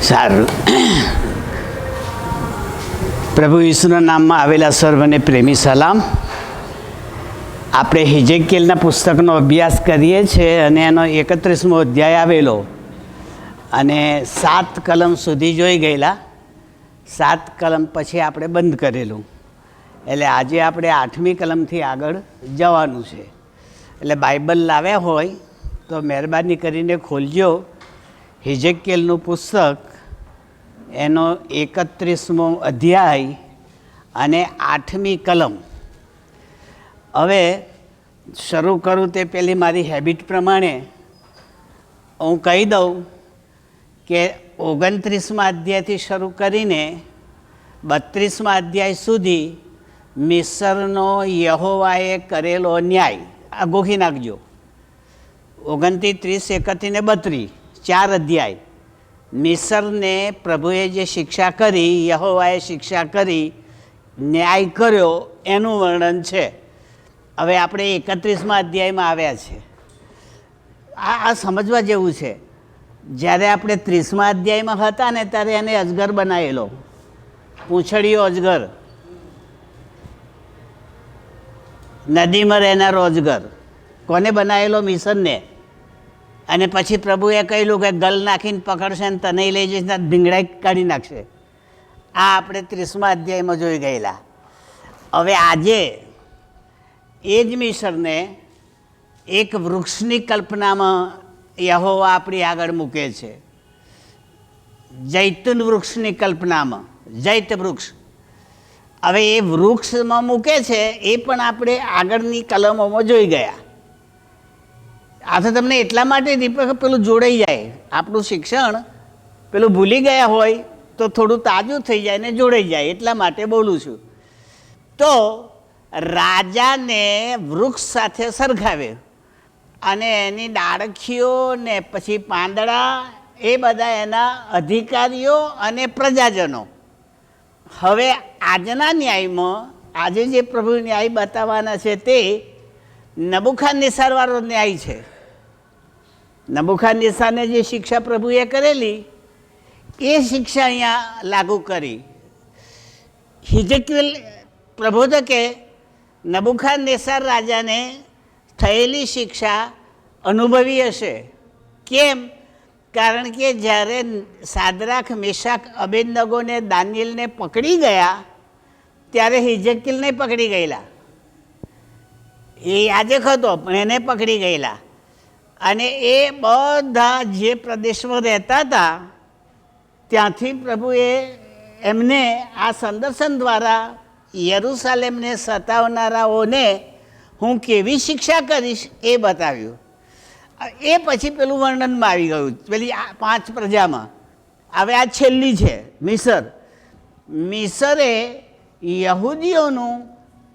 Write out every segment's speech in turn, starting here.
સારું. પ્રભુ ઈસુના નામમાં આવેલા સર્વને પ્રેમી સલામ. આપણે હિજેકીએલના પુસ્તકનો અભ્યાસ કરીએ છીએ અને એનો 31મો અધ્યાય આવેલો અને 7 કલમ સુધી જોઈ ગયેલા. 7 કલમ પછી આપણે બંધ કરેલું, એટલે આજે આપણે 8મી કલમથી આગળ જવાનું છે. એટલે બાઇબલ લાવ્યા હોય તો મહેરબાની કરીને ખોલજો હિજેકીએલનું પુસ્તક, એનો 31મો અધ્યાય અને 8મી કલમ. હવે શરૂ કરું તે પહેલી મારી હેબિટ પ્રમાણે હું કહી દઉં કે 29મા અધ્યાયથી શરૂ કરીને 32મા અધ્યાય સુધી મિસરનો યહોવાએ કરેલો ન્યાય આ ગોખી નાખજો. 29, 30, 31 ને 32 4 અધ્યાય મિસરને પ્રભુએ જે શિક્ષા કરી, યહોવાએ શિક્ષા કરી, ન્યાય કર્યો એનું વર્ણન છે. હવે આપણે 31મા અધ્યાયમાં આવ્યા છે. આ સમજવા જેવું છે. જ્યારે આપણે 30મા અધ્યાયમાં હતા ને ત્યારે એને અજગર બનાવેલો, પૂંછડીયો અજગર, નદીમાં રહેનારો અજગર. કોને બનાવેલો? મિસરને. અને પછી પ્રભુએ કહેલું કે ગલ નાખીને પકડશે ને તને લઈ જઈને ભીંગડાઈ કાઢી નાખશે. આ આપણે 30મા અધ્યાયમાં જોઈ ગયેલા. હવે આજે એ જ મિસરને એક વૃક્ષની કલ્પનામાં યહોવા આપણી આગળ મૂકે છે. જૈતુન વૃક્ષની કલ્પનામાં, જૈત વૃક્ષ. હવે એ વૃક્ષમાં મૂકે છે એ પણ આપણે આગળની કલમોમાં જોઈ ગયા. આ તો તમને એટલા માટે દીપક પેલું જોડાઈ જાય, આપણું શિક્ષણ પેલું ભૂલી ગયા હોય તો થોડું તાજું થઈ જાય ને જોડાઈ જાય, એટલા માટે બોલું છું. તો રાજાને વૃક્ષ સાથે સરખાવે અને એની ડાળખીઓ ને પછી પાંદડા એ બધા એના અધિકારીઓ અને પ્રજાજનો. હવે આજના ન્યાયમાં આજે જે પ્રભુ ન્યાય બતાવવાના છે તે નબુખાદનેસ્સરવાળો ન્યાય છે. નબુખાદનેસ્સરને જે શિક્ષા પ્રભુએ કરેલી એ શિક્ષા અહીંયા લાગુ કરી. હિજકીએલ પ્રભુ તો કે નબુખાદનેસ્સર રાજાને થયેલી શિક્ષા અનુભવી હશે. કેમ? કારણ કે જ્યારે સાદરાખ, મેશાક, અબેદનગોને, દાનિયેલને પકડી ગયા ત્યારે હિજકીએલને પકડી ગયેલા. એ યાજક હતો પણ એને પકડી ગયેલા. અને એ બધા જે પ્રદેશમાં રહેતા હતા ત્યાંથી પ્રભુએ એમને આ સંદર્શન દ્વારા યરૂશાલેમને સતાવનારાઓને હું કેવી શિક્ષા કરીશ એ બતાવ્યું. એ પછી પેલું વર્ણનમાં આવી ગયું, પેલી 5 પ્રજામાં. હવે આ છેલ્લી છે મિસર. મિસરે યહૂદીઓનું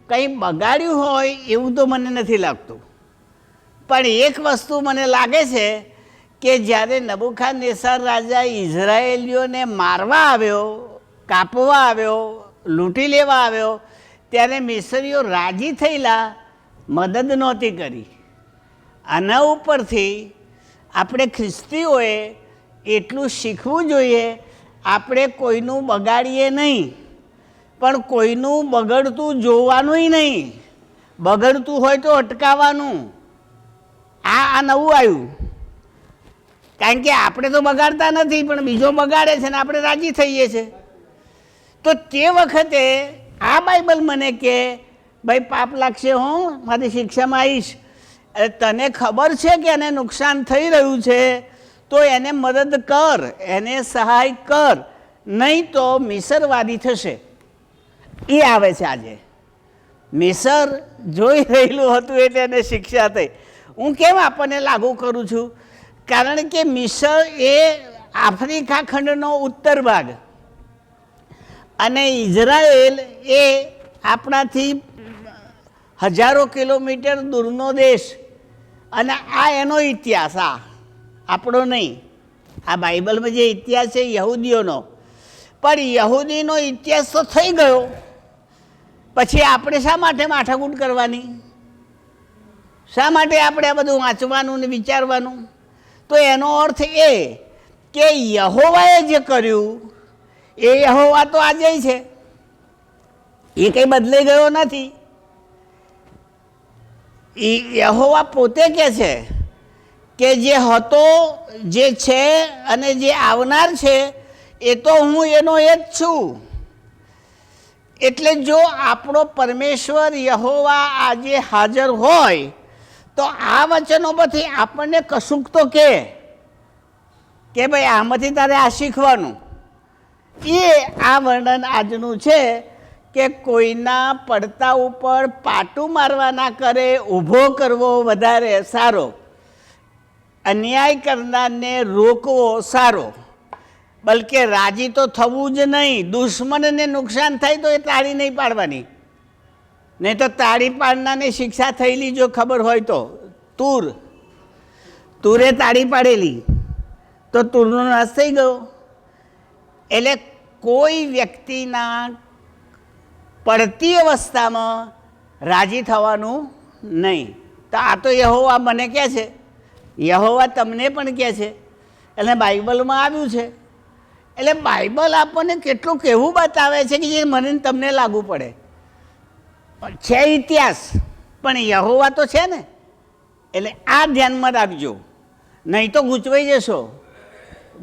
કંઈ બગાડ્યું હોય એવું તો મને નથી લાગતું. પણ એક વસ્તુ મને લાગે છે કે જ્યારે નબુખાદનેસ્સર રાજા ઇઝરાયેલીઓને મારવા આવ્યો, કાપવા આવ્યો, લૂંટી લેવા આવ્યો ત્યારે મિસરીઓ રાજી થયેલા, મદદ નહોતી કરી. આના ઉપરથી આપણે ખ્રિસ્તીઓએ એટલું શીખવું જોઈએ, આપણે કોઈનું બગાડીએ નહીં પણ કોઈનું બગડતું જોવાનું નહીં, બગડતું હોય તો અટકાવવાનું. આ નવું આવ્યું. કારણ કે આપણે તો બગાડતા નથી પણ બીજો બગાડે છે ને આપણે રાજી થઈએ છીએ. તો તે વખતે આ બાઇબલ મને કે ભાઈ પાપ લાગશે, હું મારી શિક્ષામાં આવીશ, તને ખબર છે કે એને નુકસાન થઈ રહ્યું છે તો એને મદદ કર, એને સહાય કર, નહીં તો મિસરવાદી થશે. એ આવે છે આજે. મિસર જોઈ રહેલું હતું એટલે એને શિક્ષા થઈ. હું કેમ આપણને લાગુ કરું છું? કારણ કે મિસર એ આફ્રિકા ખંડનો ઉત્તર ભાગ અને ઇઝરાયેલ એ આપણાથી હજારો કિલોમીટર દૂરનો દેશ. અને આ એનો ઇતિહાસ, આ આપણો નહીં. આ બાઇબલમાં જે ઇતિહાસ છે યહૂદીઓનો, પણ યહૂદીનો ઇતિહાસ તો થઈ ગયો, પછી આપણે શા માટે માથાકૂટ કરવાની? શા માટે આપણે આ બધું વાંચવાનું ને વિચારવાનું? તો એનો અર્થ એ કે યહોવાએ જે કર્યું એ યહોવા તો આજે છે, એ કંઈ બદલાઈ ગયો નથી. એ યહોવા પોતે કહે છે કે જે હતો, જે છે અને જે આવનાર છે એ તો હું એનો એ જ છું. એટલે જો આપણો પરમેશ્વર યહોવા આજે હાજર હોય તો આ વચનો પરથી આપણને કશુંક તો કે ભાઈ આમાંથી તારે આ શીખવાનું. એ આ વર્ણન આજનું છે કે કોઈના પડતા ઉપર પાટું મારવાના કરે, ઊભો કરવો વધારે સારો, અન્યાય કરનારને રોકવો સારો. બલકે રાજી તો થવું જ નહીં. દુશ્મનને નુકસાન થાય તો એ તાળી નહીં પાડવાની, નહીં તો તાળી પાડનારની શિક્ષા થયેલી જો ખબર હોય તો. તુરે તાળી પાડેલી તો તુરનો નાશ થઈ ગયો. એટલે કોઈ વ્યક્તિના પડતી અવસ્થામાં રાજી થવાનું નહીં. તો આ તો યહોવા મને કહે છે, યહોવા તમને પણ કહે છે, એટલે બાઇબલમાં આવ્યું છે. એટલે બાઇબલ આપણને કેટલું કહેવું બતાવે છે કે જે મને તમને લાગુ પડે. છે ઇતિહાસ પણ યહોવા તો છે ને. એટલે આ ધ્યાનમાં રાખજો, નહીં તો ગૂંચવાઈ જશો.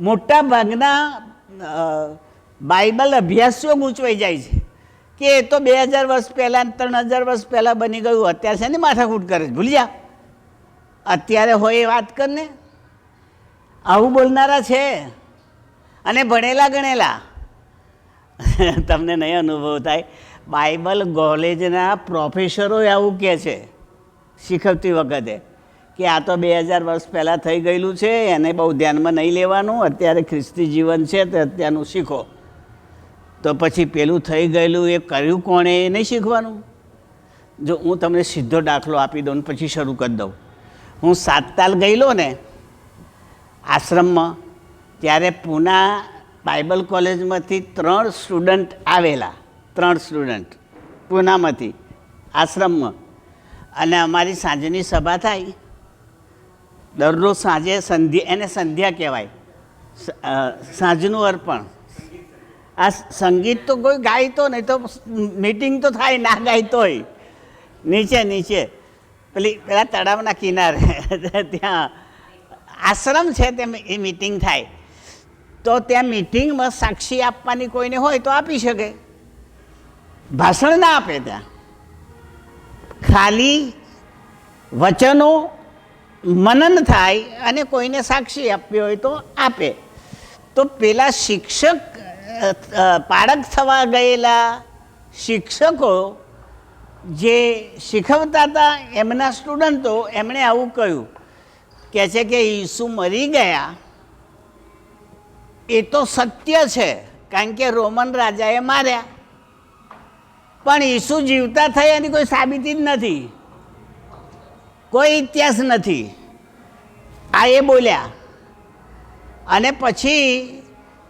મોટા ભાગના બાઇબલ અભ્યાસીઓ ગૂંચવાઈ જાય છે કે એ તો 2000 વર્ષ પહેલાં, 3000 વર્ષ પહેલાં બની ગયું, અત્યારે છે ને માથાકૂટ કરે છે. ભૂલી જા, અત્યારે હોય એ વાત કરને. આવું બોલનારા છે અને ભણેલા ગણેલા. તમને નહીં અનુભવ થાય, બાઇબલ કોલેજના પ્રોફેસરો આવું કહે છે શીખવતી વખતે કે આ તો 2000 વર્ષ પહેલાં થઈ ગયેલું છે, એને બહુ ધ્યાનમાં નહીં લેવાનું, અત્યારે ખ્રિસ્તી જીવન છે તો અત્યારનું શીખો. તો પછી પેલું થઈ ગયેલું એ કર્યું કોણે એ નહીં શીખવાનું. જો હું તમને સીધો દાખલો આપી દઉં ને પછી શરૂ કરી દઉં. હું સાતતાલ ગયેલો ને આશ્રમમાં, ત્યારે પૂના બાઇબલ કોલેજમાંથી 3 સ્ટુડન્ટ આવેલા, 3 સ્ટુડન્ટ પૂનામાંથી આશ્રમમાં. અને અમારી સાંજની સભા થાય દરરોજ સાંજે, સંધ્યા, એને સંધ્યા કહેવાય, સાંજનું અર્પણ. આ સંગીત તો કોઈ ગાયતો નહીં તો મીટિંગ તો થાય, ના ગાયતોય નીચે પેલા તળાવના કિનારે ત્યાં આશ્રમ છે, તે એ મીટિંગ થાય. તો ત્યાં મીટિંગમાં સાક્ષી આપવાની કોઈને હોય તો આપી શકે, ભાષણ ના આપે. ત્યાં ખાલી વચનો મનન થાય અને કોઈને સાક્ષી આપવી હોય તો આપે. તો પેલા શિક્ષક, પારખ થવા ગયેલા શિક્ષકો જે શીખવતા હતા એમના સ્ટુડન્ટો, એમણે આવું કહ્યું, કહે છે કે ઈસુ મરી ગયા એ તો સત્ય છે, કારણ કે રોમન રાજાએ માર્યા, પણ ઈસુ જીવતા થઈ એની કોઈ સાબિતી જ નથી, કોઈ ઇતિહાસ નથી. આ એ બોલ્યા. અને પછી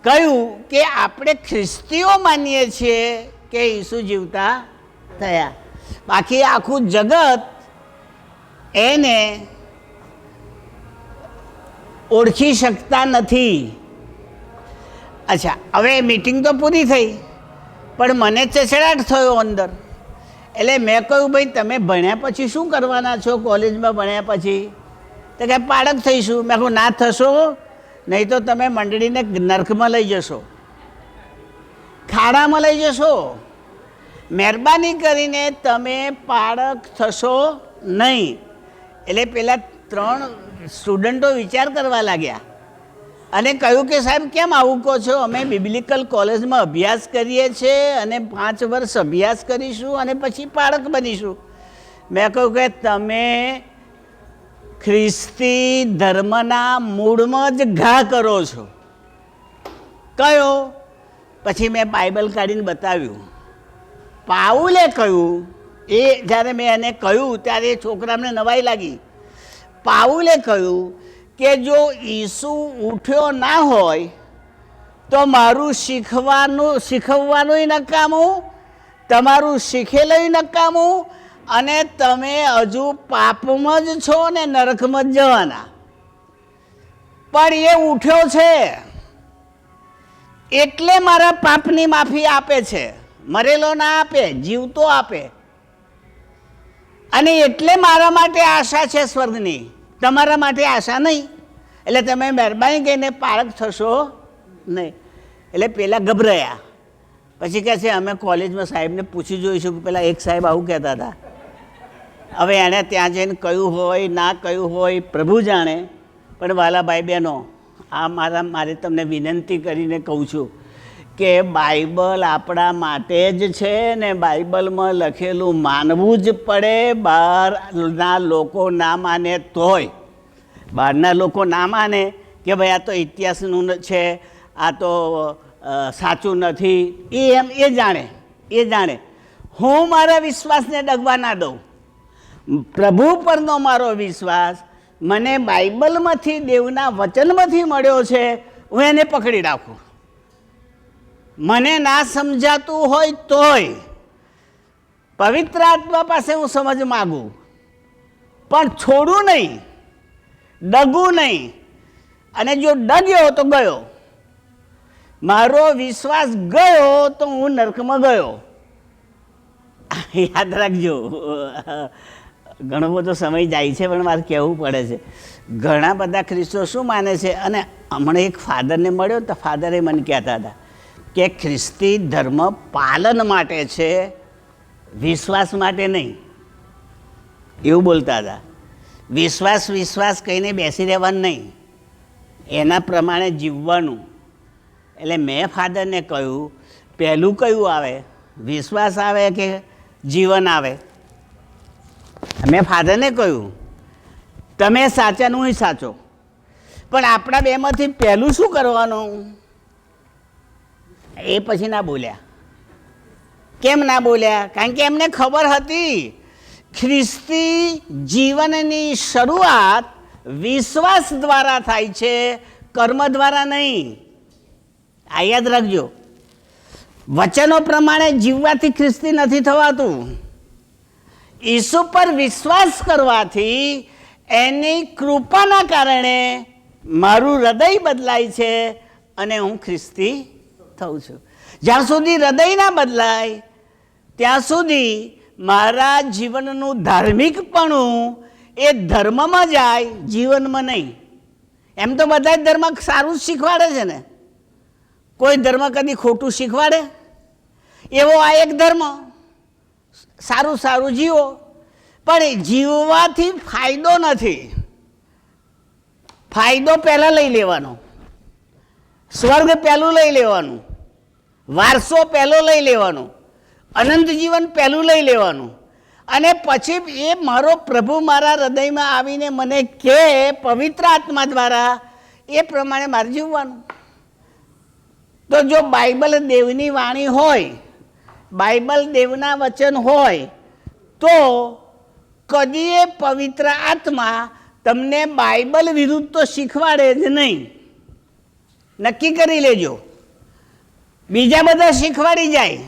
કહ્યું કે આપણે ખ્રિસ્તીઓ માનીએ છીએ કે ઈસુ જીવતા થયા, બાકી આખું જગત એને ઓળખી શકતા નથી. અચ્છા, હવે મીટિંગ તો પૂરી થઈ, પણ મને ચચડાટ થયો અંદર. એટલે મેં કહ્યું, ભાઈ તમે ભણ્યા પછી શું કરવાના છો કોલેજમાં ભણ્યા પછી? તો કે પારખ થઈશું. મેં કહું ના થશો, નહીં તો તમે મંડળીને નર્કમાં લઈ જશો, ખાડામાં લઈ જશો. મહેરબાની કરીને તમે પારખ થશો નહીં. એટલે પેલા 3 સ્ટુડન્ટો વિચાર કરવા લાગ્યા અને કહ્યું કે સાહેબ કેમ આવું કહો છો? અમે બિબ્લિકલ કોલેજમાં અભ્યાસ કરીએ છીએ અને 5 વર્ષ અભ્યાસ કરીશું અને પછી પારખ બનીશું. મેં કહ્યું કે તમે ખ્રિસ્તી ધર્મના મૂળમાં જ ઘા કરો છો. કયો? પછી મેં બાઇબલ કાઢીને બતાવ્યું. પાઉલે કહ્યું, એ જ્યારે મેં એને કહ્યું ત્યારે એ છોકરાને નવાઈ લાગી. પાઉલે કહ્યું કે જો ઈસુ ઉઠ્યો ના હોય તો મારું શીખવવાનું નકામું, તમારું શીખેલું નકામું, અને તમે હજુ પાપમાં જ છો ને નરકમાં જ જવાના. પણ એ ઉઠ્યો છે. એટલે મારા પાપની માફી આપે છે. મરેલો ના આપે, જીવતો આપે. અને એટલે મારા માટે આશા છે સ્વર્ગની, તમારા માટે આશા નહીં. એટલે તમે મહેરબાની કરીને પારખ થશો નહીં. એટલે પેલા ગભરાયા. પછી કહે છે અમે કોલેજમાં સાહેબને પૂછી જોઈશું કે પેલા એક સાહેબ આવું કહેતા હતા. હવે એણે ત્યાં જઈને કહ્યું હોય ના કહ્યું હોય પ્રભુ જાણે. પણ વાલાભાઈ બહેનો, આ મારે તમને વિનંતી કરીને કહું છું કે બાઇબલ આપણા માટે જ છે ને બાઇબલમાં લખેલું માનવું જ પડે. બહારના લોકો ના માને તોય, બહારના લોકો ના માને કે ભાઈ આ તો ઇતિહાસનું છે, આ તો સાચું નથી, એ જાણે. હું મારા વિશ્વાસને ડગવા ના દઉં. પ્રભુ પરનો મારો વિશ્વાસ મને બાઇબલમાંથી, દેવના વચનમાંથી મળ્યો છે, હું એને પકડી રાખું. મને ના સમજાતું હોય તોય પવિત્ર આત્મા પાસે હું સમજ માગું, પણ છોડું નહીં, ડગું નહીં. અને જો ડગ્યો તો ગયો, મારો વિશ્વાસ ગયો તો હું નર્કમાં ગયો. યાદ રાખજો. ઘણો બધો સમય જાય છે પણ મારે કહેવું પડે છે. ઘણા બધા ખ્રિસ્તીઓ શું માને છે, અને હમણાં એક ફાધરને મળ્યો તો ફાધરે મને કહેતા હતા કે ખ્રિસ્તી ધર્મ પાલન માટે છે, વિશ્વાસ માટે નહીં. એવું બોલતા હતા. વિશ્વાસ કહીને બેસી રહેવાનું નહીં, એના પ્રમાણે જીવવાનું. એટલે મેં ફાધરને કહ્યું પહેલું કયું આવે, વિશ્વાસ આવે કે જીવન આવે? મેં ફાધરને કહ્યું તમે સાચા હું સાચો, પણ આપણા બેમાંથી પહેલું શું કરવાનું? એ પછી ના બોલ્યા. કેમ ના બોલ્યા? કારણ કે એમને ખબર હતી ખ્રિસ્તી જીવનની શરૂઆત વિશ્વાસ દ્વારા થાય છે, કર્મ દ્વારા નહીં. આ યાદ રાખજો. વચનો પ્રમાણે જીવવાથી ખ્રિસ્તી નથી થવાતું. ઈસુ પર વિશ્વાસ કરવાથી એની કૃપાના કારણે મારું હૃદય બદલાય છે અને હું ખ્રિસ્તી થઉં છું. જ્યાં સુધી હૃદય ના બદલાય ત્યાં સુધી મારા જીવનનું ધાર્મિકપણું એ ધર્મમાં જાય, જીવનમાં નહીં. એમ તો બધા જ ધર્મ સારું જ શીખવાડે છે ને, કોઈ ધર્મ કદી ખોટું શીખવાડે? એવો આ એક ધર્મ, સારું જીવો. પણ જીવવાથી ફાયદો નથી. ફાયદો પહેલાં લઈ લેવાનો, સ્વર્ગ પહેલું લઈ લેવાનું, વારસો પહેલો લઈ લેવાનો, અનંત જીવન પહેલું લઈ લેવાનું, અને પછી એ મારો પ્રભુ મારા હૃદયમાં આવીને મને કહે પવિત્ર આત્મા દ્વારા, એ પ્રમાણે મારે જીવવાનું. તો જો બાઇબલ દેવની વાણી હોય, બાઇબલ દેવના વચન હોય, તો કદી એ પવિત્ર આત્મા તમને બાઇબલ વિરુદ્ધ તો શીખવાડે જ નહીં. નક્કી કરી લેજો. બીજા બધા શીખવાડી જાય.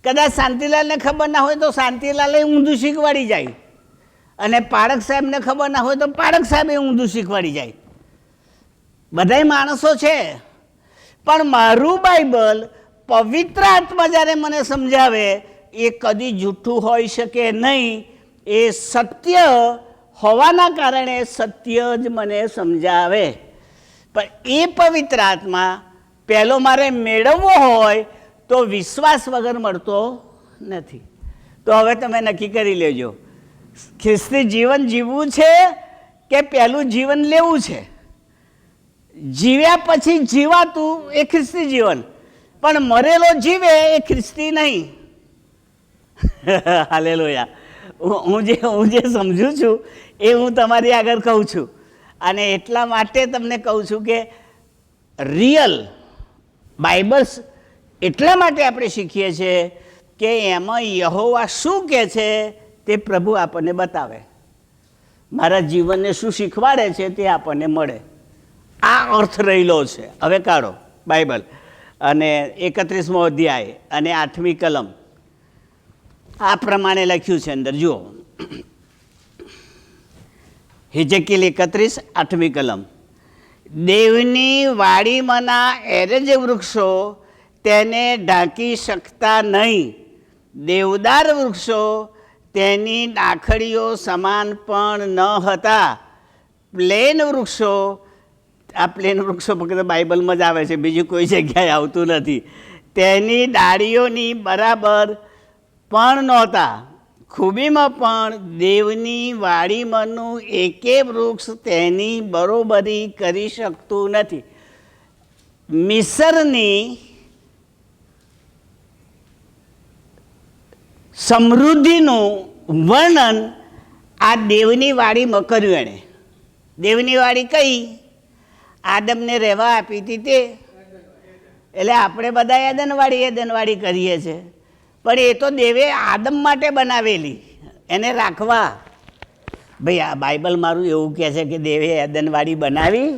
કદાચ શાંતિલાલને ખબર ના હોય તો શાંતિલાલે ઊંધું શીખવાડી જાય, અને પારક સાહેબને ખબર ના હોય તો પારક સાહેબે ઊંધું શીખવાડી જાય. બધાય માણસો છે, પણ મારું બાઇબલ પવિત્ર આત્મા જ્યારે મને સમજાવે એ કદી જૂઠું હોઈ શકે નહીં. એ સત્ય હોવાના કારણે સત્ય જ મને સમજાવે. પણ એ પવિત્ર આત્મા પહેલો મારે મેળવવો હોય તો વિશ્વાસ વગર મળતો નથી. તો હવે તમે નક્કી કરી લેજો, ખ્રિસ્તી જીવન જીવવું છે કે પહેલું જીવન લેવું છે? જીવ્યા પછી જીવાતું એ ખ્રિસ્તી જીવન, પણ મરેલો જીવે એ ખ્રિસ્તી નહીં. હાલેલુયા. હું જે સમજું છું એ હું તમારી આગળ કહું છું. અને એટલા માટે તમને કહું છું કે રિયલ બાઇબલ્સ એટલા માટે આપણે શીખીએ છીએ કે એમાં યહોવા શું કહે છે તે પ્રભુ આપણને બતાવે, મારા જીવનને શું શીખવાડે છે તે આપણને મળે. આ અર્થ રહેલો છે. હવે કાઢો બાઇબલ અને 31મો અધ્યાય અને 8મી કલમ. આ પ્રમાણે લખ્યું છે અંદર જુઓ. હિજકીલ 31 8મી કલમ. દેવની વાડીમાંના એરજ વૃક્ષો તેને ઢાંકી શકતા નહીં. દેવદાર વૃક્ષો તેની ડાખડીઓ સમાન પણ ન હતા. પ્લેન વૃક્ષો, આ પ્લેન વૃક્ષો ફક્ત બાઇબલમાં જ આવે છે, બીજી કોઈ જગ્યાએ આવતું નથી, તેની ડાળીઓની બરાબર પણ નહોતા. ખૂબીમાં પણ દેવની વાડીમાંનું એકે વૃક્ષ તેની બરોબરી કરી શકતું નથી. મિસરની સમૃદ્ધિનું વર્ણન આ દેવની વાડીમાં કર્યું એણે. દેવની વાડી કઈ? આદમને રહેવા આપી હતી તે. એટલે આપણે બધા એદનવાડી કરીએ છીએ, પણ એ તો દેવે આદમ માટે બનાવેલી, એને રાખવા. ભાઈ આ બાઇબલ મારું એવું કહે છે કે દેવે એદનવાડી બનાવી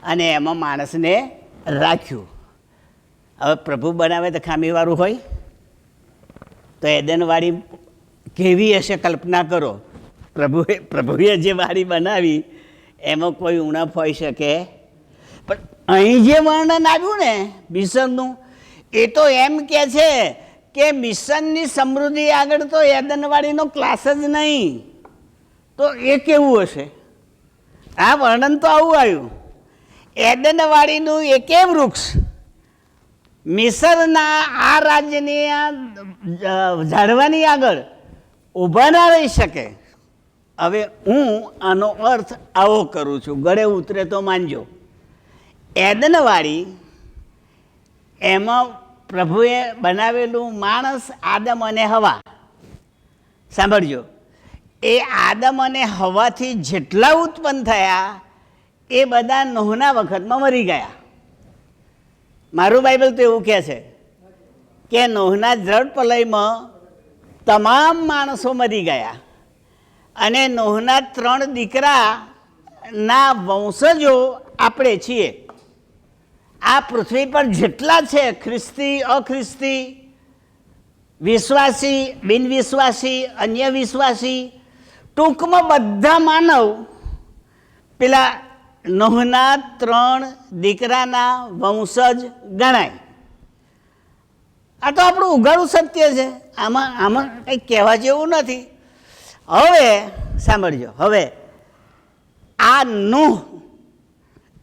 અને એમાં માણસને રાખ્યું. હવે પ્રભુ બનાવે તો ખામીવાળું હોય તો એદનવાડી કેવી હશે કલ્પના કરો. પ્રભુએ જે વાડી બનાવી એમાં કોઈ ઉણપ હોઈ શકે. પણ અહીં જે વર્ણન આવ્યું ને મિશનનું, એ તો એમ કહે છે કે મિશનની સમૃદ્ધિ આગળ તો એદનવાડીનો ક્લાસ જ નહીં. તો એ કેવું હશે? આ વર્ણન તો આવું આવ્યું. એદનવાડીનું એકે વૃક્ષ મિસરના આ રાજ્યની ઝાડવાની આગળ ઊભા ના રહી શકે. હવે હું આનો અર્થ આવો કરું છું, ગળે ઉતરે તો માનજો. એદનવાડી એમાં પ્રભુએ બનાવેલું માણસ આદમ અને હવા. સાંભળજો, એ આદમ અને હવાથી જેટલા ઉત્પન્ન થયા એ બધા નોહના વખતમાં મરી ગયા. મારું બાઇબલ તો એવું કહે છે કે નોહના જળ પ્રલયમાં તમામ માણસો મરી ગયા અને નોહના 3 દીકરાના વંશજો આપણે છીએ. આ પૃથ્વી પર જેટલા છે, ખ્રિસ્તી, અખ્રિસ્તી, વિશ્વાસી, બિનવિશ્વાસી, અન્ય વિશ્વાસી, ટૂંકમાં બધા માનવ પેલા નોહના 3 દીકરાના વંશજ ગણાય. આ તો આપણું ઉઘાડું સત્ય છે, આમાં કંઈ કહેવા જેવું નથી. હવે સાંભળજો, હવે આ નૂહ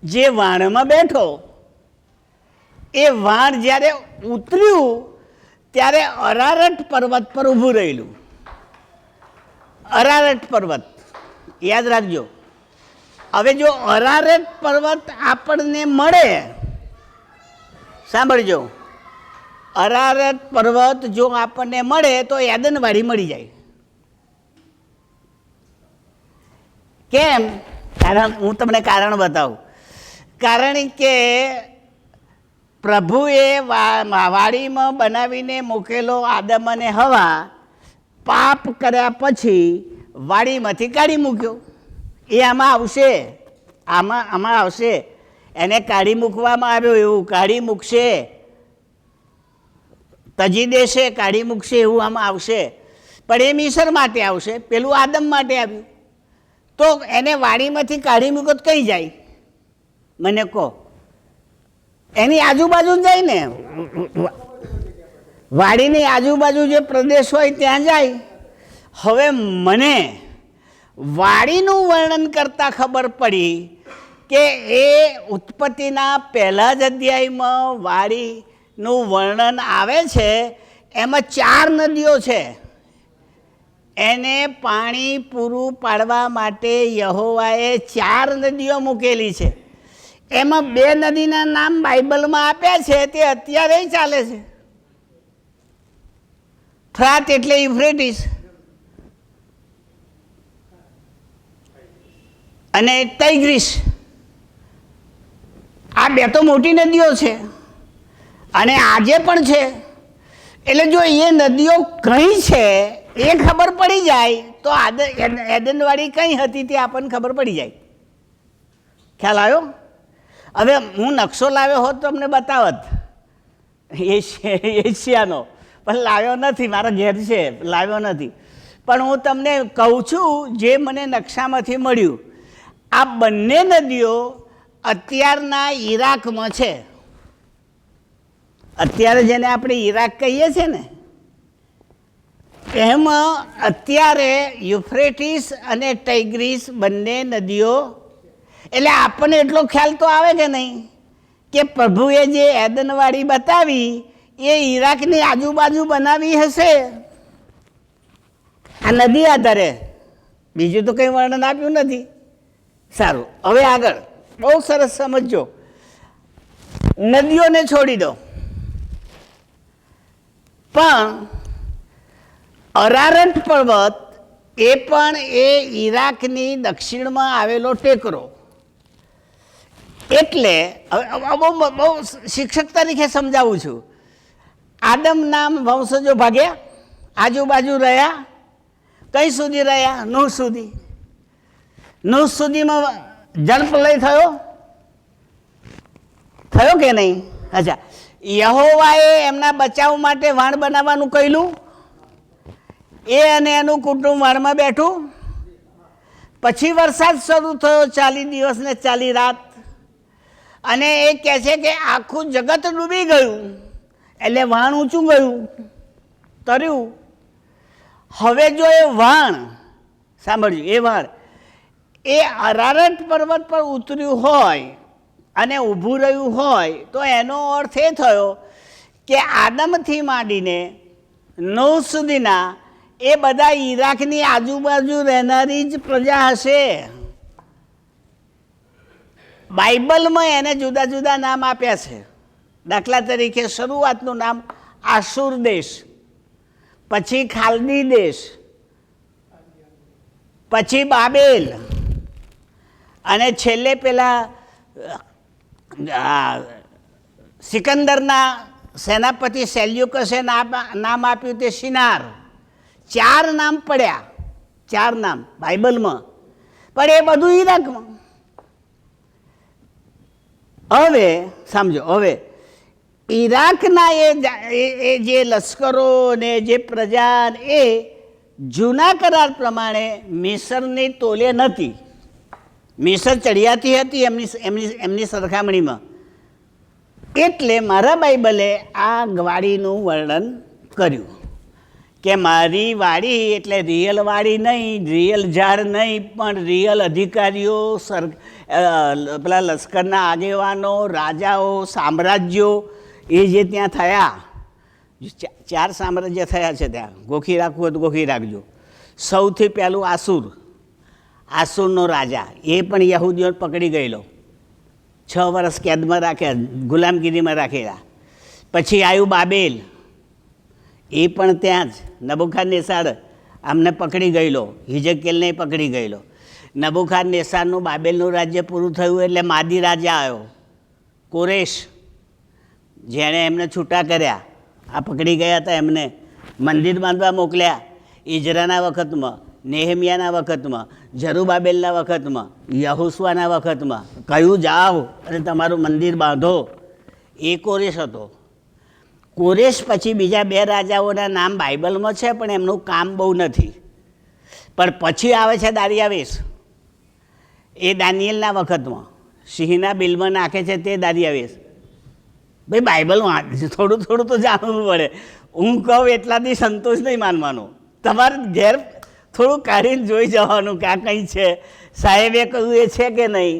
જે વાણમાં બેઠો, એ વાણ જ્યારે ઉતર્યું ત્યારે અરારટ પર્વત પર ઊભું રહેલું. અરારટ પર્વત યાદ રાખજો. હવે જો અરારટ પર્વત આપણને મળે, સાંભળજો, અરારટ પર્વત જો આપણને મળે તો એદનવાડી મળી જાય. કેમ? કારણ હું તમને કારણ બતાવું. કારણ કે પ્રભુએ વાડીમાં બનાવીને મૂકેલો આદમ અને હવા પાપ કર્યા પછી વાડીમાંથી કાઢી મૂક્યો. એ આમાં આવશે, આમાં આવશે. એને કાઢી મૂકવામાં આવ્યો એવું કાઢી મૂકશે, તજી દેશે, કાઢી મૂકશે એવું આમાં આવશે. પણ એ મિસર માટે આવશે, પેલું આદમ માટે આવ્યું. તો એને વાડીમાંથી કાઢી મૂકો તો કઈ જાય? મને કહો. એની આજુબાજુ જાય ને, વાડીની આજુબાજુ જે પ્રદેશ હોય ત્યાં જાય. હવે મને વાડીનું વર્ણન કરતાં ખબર પડી કે એ ઉત્પત્તિના પહેલા જ અધ્યાયમાં વાડીનું વર્ણન આવે છે. એમાં 4 નદીઓ છે. એને પાણી પૂરું પાડવા માટે યહોવાએ 4 નદીઓ મૂકેલી છે. એમાં 2 નદીના નામ બાઇબલમાં આપ્યા છે, તે અત્યારે ચાલે છે. ફ્રાત એટલે યુફ્રેટિસ અને ટાઇગ્રીસ. આ 2 તો મોટી નદીઓ છે અને આજે પણ છે. એટલે જો એ નદીઓ કઈ છે એ ખબર પડી જાય તો એદનવાડી કઈ હતી તે આપણને ખબર પડી જાય. ખ્યાલ આવ્યો? હવે હું નકશો લાવ્યો હોત તો તમને બતાવત એશિયાનો, પણ લાવ્યો નથી. મારા ઘેર છે, લાવ્યો નથી. પણ હું તમને કહું છું જે મને નકશામાંથી મળ્યું. આ બંને નદીઓ અત્યારના ઈરાકમાં છે. અત્યારે જેને આપણે ઈરાક કહીએ છીએ ને, એમાં અત્યારે યુફ્રેટિસ અને ટાઇગ્રીસ બંને નદીઓ, એટલે આપણને એટલો ખ્યાલ તો આવે કે નહીં કે પ્રભુએ જે એદનવાડી બતાવી એ ઈરાકની આજુબાજુ બનાવી હશે આ નદી આધારે, બીજું તો કંઈ વર્ણન આપ્યું નથી. સારું, હવે આગળ બહુ સરસ સમજો. નદીઓને છોડી દો, પણ અરારટ પર્વત એ પણ એ ઈરાકની દક્ષિણમાં આવેલો ટેકરો. એટલે બહુ શિક્ષક તરીકે સમજાવું છું. આદમના વંશજો ભાગ્યા, આજુબાજુ રહ્યા, કઈ સુધી રહ્યા? નૂહ સુધી. નૂહ સુધીમાં જળપ્રલય થયો કે નહીં? અચ્છા, યહોવાએ એમના બચાવ માટે વાણ બનાવવાનું કહ્યું, એ અને એનું કુટુંબ વાણમાં બેઠું. પછી વરસાદ શરૂ થયો 40 દિવસ ને 40 રાત, અને એ કહે છે કે આખું જગત ડૂબી ગયું, એટલે વાણ ઊંચું ગયું, તર્યું. હવે જો એ વાણ, સાંભળજો, એ વાણ એ અરારટ પર્વત પર ઉતર્યું હોય અને ઊભું રહ્યું હોય તો એનો અર્થ એ થયો કે આદમથી માંડીને નૂહ સુધીના એ બધા ઈરાકની આજુબાજુ રહેનારી જ પ્રજા હશે. બાઇબલમાં એને જુદા જુદા નામ આપ્યા છે. દાખલા તરીકે શરૂઆતનું નામ આશુર દેશ, પછી ખાલદી દેશ, પછી બાબેલ, અને છેલ્લે પેલા સિકંદરના સેનાપતિ સેલ્યુકસે નામ આપ્યું તે શિનાર. 4 નામ પડ્યા, 4 નામ બાઇબલમાં, પણ એ બધું ઈરાકમાં. હવે સમજો, હવે ઈરાકના એ જે લશ્કરો ને જે પ્રજા એ જૂના કરાર પ્રમાણે મિસરની તોલે નથી. મિસર ચડિયાતી હતી એમની સરખામણીમાં. એટલે મારા બાઇબલે આ વાડીનું વર્ણન કર્યું કે મારી વાડી એટલે રિયલ વાડી નહીં, રિયલ ઝાડ નહીં, પણ રિયલ અધિકારીઓ, પેલા લશ્કરના આગેવાનો, રાજાઓ, સામ્રાજ્યો એ જે ત્યાં થયા, 4 સામ્રાજ્ય થયા છે ત્યાં. ગોખી રાખવું હોય તો ગોખી રાખજો. સૌથી પહેલું આસુરનો રાજા, એ પણ યહૂદીઓને પકડી ગયેલો, 6 વર્ષ કેદમાં રાખ્યા, ગુલામગીરીમાં રાખેલા. પછી આવ્યું બાબેલ, એ પણ ત્યાં જ નબુખાદનેસાર આમને પકડી ગયેલો, હિજકીએલને પકડી ગયેલો. નબુખાદનેસારનું બાબેલનું રાજ્ય પૂરું થયું એટલે માદી રાજા આવ્યો, કોરેશ, જેણે એમને છૂટા કર્યા. આ પકડી ગયા હતા, એમને મંદિર બાંધવા મોકલ્યા. ઇઝરાના વખતમાં, નેહમિયાના વખતમાં, જરુબાબેલના વખતમાં, યહોશુઆના વખતમાં કહ્યું જાઓ અને તમારું મંદિર બાંધો. એ કોરેશ હતો. કોરેશ પછી બીજા 2 રાજાઓના નામ બાઇબલમાં છે, પણ એમનું કામ બહુ નથી. પણ પછી આવે છે દારિયાવેશ, એ દાનિયેલના વખતમાં સિંહના બિલમાં નાખે છે તે દારિયાવેશ. ભાઈ બાઇબલમાં થોડું થોડું તો જાણવું પડે. હું કહું એટલાથી સંતોષ નહીં માનવાનો, તમારે ઘેર થોડું કાઢીને જોઈ જવાનું કે આ કંઈ છે, સાહેબે કહ્યું એ છે કે નહીં,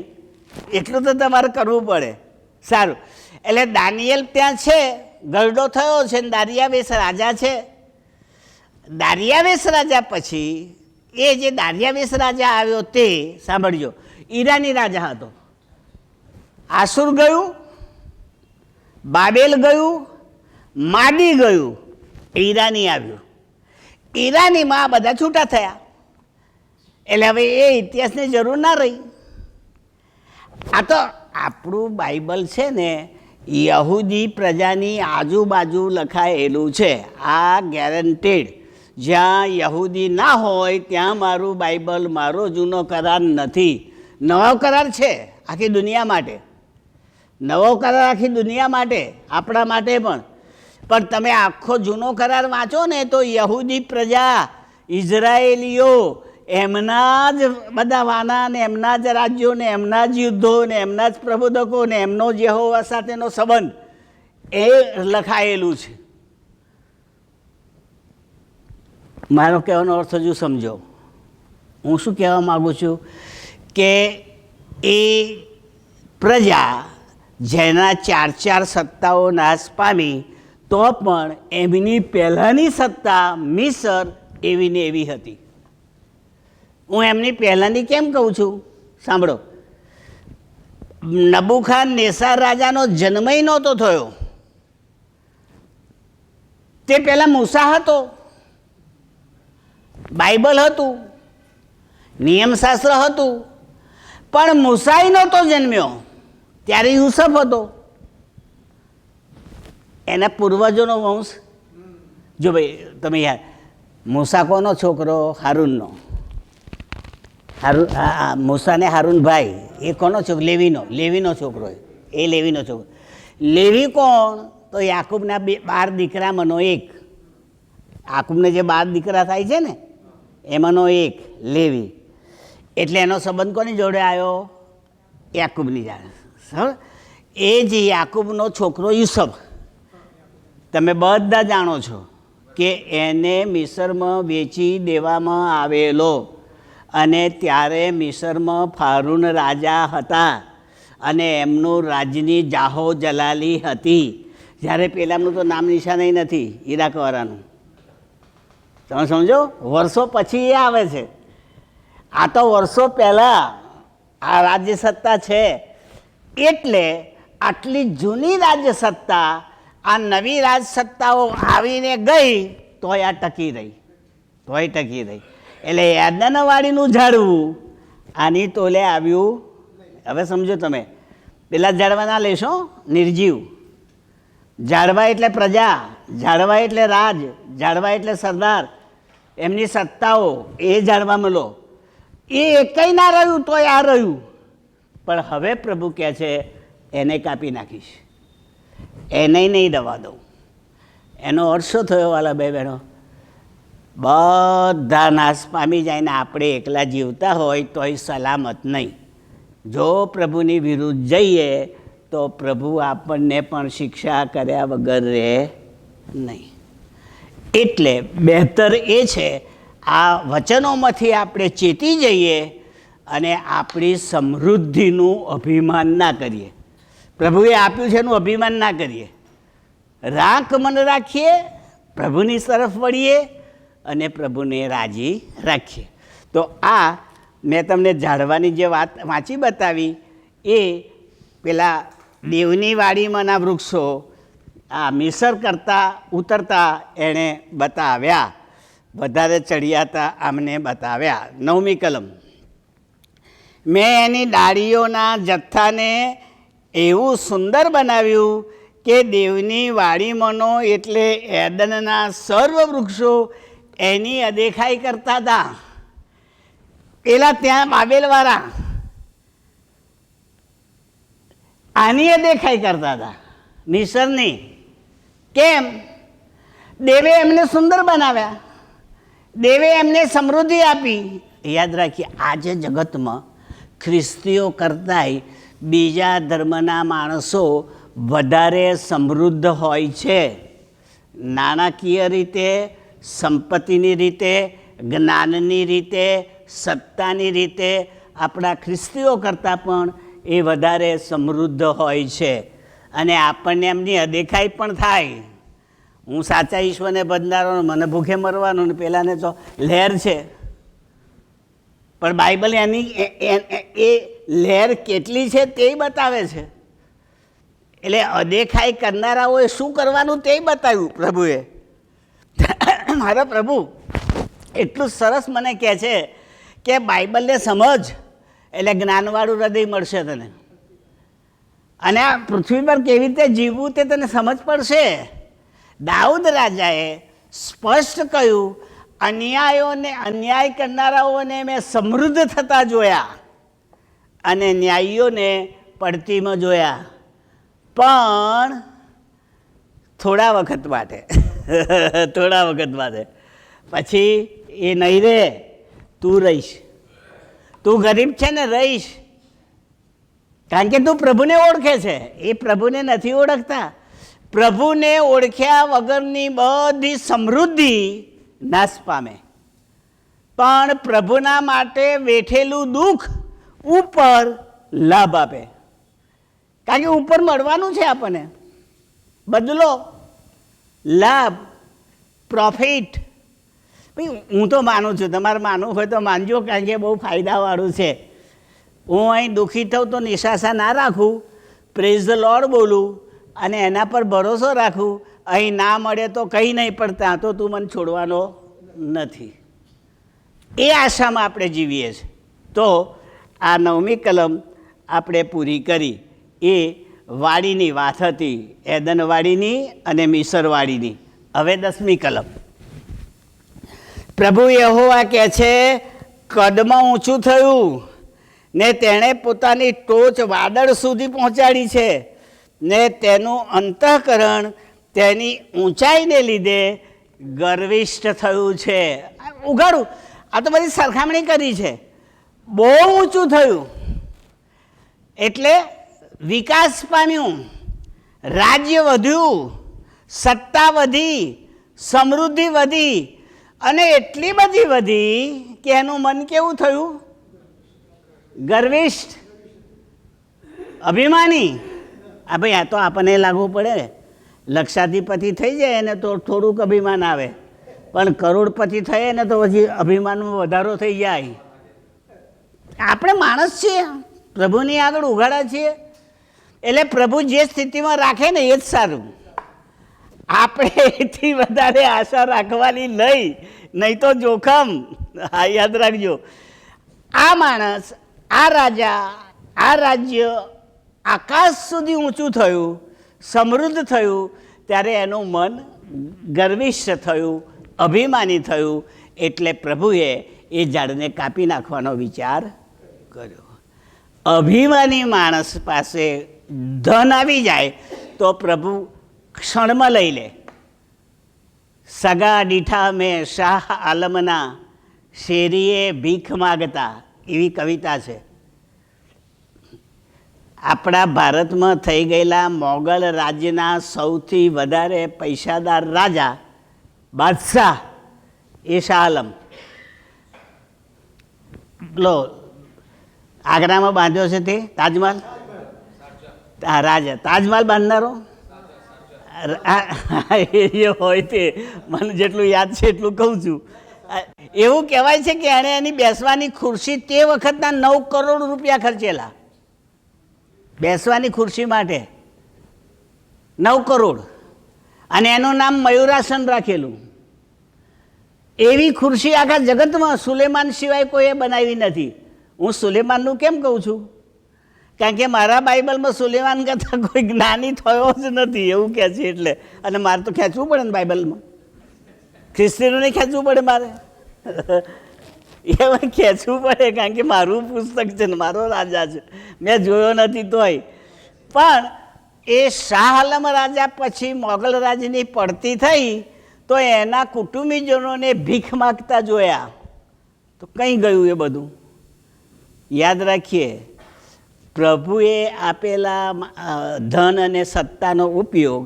એટલું તો તમારે કરવું પડે. સારું, એટલે દાનિયેલ ત્યાં છે, ગરડો થયો છે, ને દારિયાવેશ રાજા છે. દારિયાવેશ રાજા પછી એ જે દારિયાવેશ રાજા આવ્યો તે સાંભળજો, ઈરાની રાજા હતો. આસુર ગયું, બાબેલ ગયું, માદી ગયું, ઈરાની આવ્યું. ઈરાનીમાં આ બધા છૂટા થયા. એટલે હવે એ ઇતિહાસની જરૂર ના રહી. આ તો આપણું બાઇબલ છે ને, યહૂદી પ્રજાની આજુબાજુ લખાયેલું છે. આ ગેરંટેડ. જ્યાં યહૂદી ના હોય ત્યાં મારું બાઇબલ, મારો જૂનો કરાર નથી. નવો કરાર છે આખી દુનિયા માટે, નવો કરાર આખી દુનિયા માટે, આપણા માટે પણ. પણ તમે આખો જૂનો કરાર વાંચો ને તો યહૂદી પ્રજા, ઇઝરાયેલીઓ એમના જ બધા વાના ને એમના જ રાજ્યો ને એમના જ યુદ્ધો ને એમના જ પ્રબોધકો ને એમનો યહોવા સાથેનો સંબંધ એ લખાયેલું છે. મારો કહેવાનો અર્થ હજુ સમજો. હું શું કહેવા માગું છું કે એ પ્રજા જેના 4 સત્તાઓ નાશ પામી તો પણ એમની પહેલાંની સત્તા મિસર એવી ને એવી હતી. હું એમની પહેલાંની કેમ કહું છું સાંભળો. નબુખાદનેસ્સાર રાજાનો જન્મય નહોતો થયો, તે પહેલાં મૂસા હતો, બાઇબલ હતું, નિયમશાસ્ત્ર હતું, પણ મૂસાય નહોતો જન્મ્યો ત્યારે યુસુફ હતો. એના પૂર્વજોનો વંશ જો ભાઈ તમે યાર, મૂસા કોનો છોકરો? હારૂનનો. મૂસા ને હારૂન ભાઈ એ કોનો છોકરો? લેવીનો છોકરો. એ લેવીનો છોકરો. લેવી કોણ? તો યાકૂબના 12 દીકરામાંનો એક. યાકૂબને જે 12 દીકરા થાય છે ને એમાંનો એક લેવી. એટલે એનો સંબંધ કોની જોડે આવ્યો? યાકૂબની જોડે. એ જ યાકૂબનો છોકરો યુસુફ. તમે બધા જાણો છો કે એને મિસરમાં વેચી દેવામાં આવેલો અને ત્યારે મિસરમાં ફારૂન રાજા હતા અને એમનું રાજની જાહો જલાલી હતી. જ્યારે પેલાનું તો નામ નિશાન નથી ઈરાકવાળાનું. તમે સમજો? વર્ષો પછી એ આવે છે. આ તો વર્ષો પહેલાં આ રાજ્ય સત્તા છે. એટલે આટલી જૂની રાજ્ય સત્તા આ નવી રાજસત્તાઓ આવીને ગઈ તોય આ ટકી રહી. એટલે યાદનવાડીનું ઝાડવું આની તોલે આવ્યું. હવે સમજો તમે, પેલા ઝાડવા ના લેશો, નિર્જીવ. ઝાડવા એટલે પ્રજા, ઝાડવા એટલે રાજ, ઝાડવા એટલે સરદાર, એમની સત્તાઓ એ ઝાડવામાં લો. એ એકઈ ના રહ્યું તોય આ રહ્યું. પણ હવે પ્રભુ કહે છે એને કાપી નાખીશ, એને નહીં દવા દઉં. એનો અર્થ શું થયો વાલા ભાઈ બહેનો? બધા નાશ પામી જાય ને આપણે એકલા જીવતા હોય તોય સલામત નહીં. જો પ્રભુની વિરુદ્ધ જઈએ તો પ્રભુ આપણને પણ શિક્ષા કર્યા વગર રહે નહીં. એટલે બહેતર એ છે આ વચનોમાંથી આપણે ચેતી જઈએ અને આપણી સમૃદ્ધિનું અભિમાન ના કરીએ. પ્રભુએ આપ્યું છે એનું અભિમાન ના કરીએ. રાખ મન રાખીએ, પ્રભુની તરફ વળીએ અને પ્રભુને રાજી રાખીએ. તો આ મેં તમને ઝાડવાની જે વાત વાંચી બતાવી એ પેલા દેવની વાડીમાંના વૃક્ષો આ મિસર કરતાં ઉતરતા એણે બતાવ્યા, વધારે ચડિયાતા આમને બતાવ્યા. 9મી કલમ. મેં એની ડાળીઓના જથ્થાને એવું સુંદર બનાવ્યું કે દેવની વાડીમાંનો એટલે એદનના સર્વ વૃક્ષો એની અદેખાઈ કરતા હતા. પેલા ત્યાં બાબેલવાળા આની અદેખાઈ કરતા હતા, મિસરની. કેમ? દેવે એમને સુંદર બનાવ્યા, દેવે એમને સમૃદ્ધિ આપી. યાદ રાખીએ, આજે જગતમાં ખ્રિસ્તીઓ કરતાંય બીજા ધર્મના માણસો વધારે સમૃદ્ધ હોય છે. નાણાકીય રીતે, સંપત્તિની રીતે, જ્ઞાનની રીતે, સત્તાની રીતે આપણા ખ્રિસ્તીઓ કરતાં પણ એ વધારે સમૃદ્ધ હોય છે. અને આપણને એમની અદેખાઈ પણ થાય. હું સાચા ઈશ્વરને ભજનારો, મને ભૂખે મરવાનું, ને પેલાને તો લહેર છે. પણ બાઇબલ એની એ લહેર કેટલી છે તે બતાવે છે. એટલે અદેખાઈ કરનારાઓએ શું કરવાનું તે બતાવ્યું પ્રભુએ. મારા પ્રભુ એટલું સરસ મને કહે છે કે બાઇબલને સમજ એટલે જ્ઞાનવાળું હૃદય મળશે તને, અને આ પૃથ્વી પર કેવી રીતે જીવવું તે તને સમજ પડશે. દાઉદ રાજાએ સ્પષ્ટ કહ્યું, અન્યાય કરનારાઓને મેં સમૃદ્ધ થતા જોયા અને ન્યાયીઓને પડતીમાં જોયા, પણ થોડા વખત માટે પછી એ નહીં રહે. તું રહીશ, તું ગરીબ છે ને રહીશ, કારણ કે તું પ્રભુને ઓળખે છે. એ પ્રભુને નથી ઓળખતા. પ્રભુને ઓળખ્યા વગરની બધી સમૃદ્ધિ નાશ પામે, પણ પ્રભુના માટે વેઠેલું દુઃખ ઉપર લાભ આપે. કારણ કે ઉપર મળવાનું છે આપણને બદલો, લાભ, પ્રોફિટ. હું તો માનું છું, તમારે માનવું હોય તો માનજો, કારણ કે બહુ ફાયદાવાળું છે. હું અહીં દુઃખી થઉં તો નિશાસા ના રાખું, પ્રેઝ ધ લોર્ડ બોલું અને એના પર ભરોસો રાખું. અહીં ના મળે તો કંઈ નહીં, પણ ત્યાં તો તું મને છોડવાનો નથી, એ આશામાં આપણે જીવીએ છીએ. તો આ 9મી કલમ આપણે પૂરી કરી. એ વાડીની વાત હતી, એદનવાડીની અને મિસરવાડીની. હવે 10મી કલમ. પ્રભુ યહોવા કહે છે, કદમાં ઊંચું થયું ને તેણે પોતાની ટોચ વાદળ સુધી પહોંચાડી છે, ને તેનું અંતઃકરણ તેની ઊંચાઈને લીધે ગર્વિષ્ઠ થયું છે. ઉઘાડું, આ તો બધી સરખામણી કરી છે. બહુ ઊંચું થયું એટલે વિકાસ પામ્યું, રાજ્ય વધ્યું, સત્તા વધી, સમૃદ્ધિ વધી, અને એટલી બધી વધી કે એનું મન કેવું થયું? ગર્વિષ્ઠ, અભિમાની. આ ભાઈ, આ તો આપણને લાગવું પડે. લક્ષાધિપતિ થઈ જાય ને તો થોડુંક અભિમાન આવે, પણ કરોડપતિ થયે ને તો પછી અભિમાનમાં વધારો થઈ જાય. આપણે માણસ છીએ, પ્રભુની આગળ ઉઘાડા છીએ, એટલે પ્રભુ જે સ્થિતિમાં રાખે ને એ જ સારું. આપણે એથી વધારે આશા રાખવાની નહીં તો જોખમ. હા, યાદ રાખજો. આ માણસ, આ રાજા, આ રાજ્ય આકાશ સુધી ઊંચું થયું, સમૃદ્ધ થયું, ત્યારે એનું મન ગર્વિષ્ઠ થયું, અભિમાની થયું. એટલે પ્રભુએ એ ઝાડને કાપી નાખવાનો વિચાર કર્યો. અભિમાની માણસ પાસે ધન આવી જાય તો પ્રભુ ક્ષણમાં લઈ લે. સગા દીઠા મેં શાહ આલમના, શેરીએ ભીખ માગતા, એવી કવિતા છે. આપણા ભારતમાં થઈ ગયેલા મોગલ રાજ્યના સૌથી વધારે પૈસાદાર રાજા બાદશાહ એ શાહ આલમ. લો, આગ્રામાં બાંધ્યો છે તે તાજમહાલ. હા, રાજા તાજમહાલ બાંધનારો એ હોય તે, મને જેટલું યાદ છે એટલું કહું છું. એવું કહેવાય છે કે એણે એની બેસવાની ખુરશી તે વખતના 9 કરોડ રૂપિયા ખર્ચેલા. બેસવાની ખુરશી માટે 9 કરોડ, અને એનું નામ મયુરાસન રાખેલું. એવી ખુરશી આખા જગતમાં સુલેમાન સિવાય કોઈએ બનાવી નથી. હું સુલેમાનનું કેમ કહું છું? કારણ કે મારા બાઇબલમાં સુલેમાન કરતાં કોઈ જ્ઞાની થયો જ નથી એવું કહે છે. એટલે, અને મારે તો ખેંચવું પડે ને બાઇબલમાં, ખ્રિસ્તીનું નહીં ખેંચવું પડે મારે, એમાં ખેંચવું પડે, કારણ કે મારું પુસ્તક છે ને મારો રાજા છે, મેં જોયો નથી તોય. પણ એ શાહ આલમ રાજા પછી મોગલ રાજની પડતી થઈ તો એના કુટુંબીજનોને ભીખ માગતા જોયા. તો કંઈ ગયું એ બધું? યાદ રાખીએ, પ્રભુએ આપેલા ધન અને સત્તાનો ઉપયોગ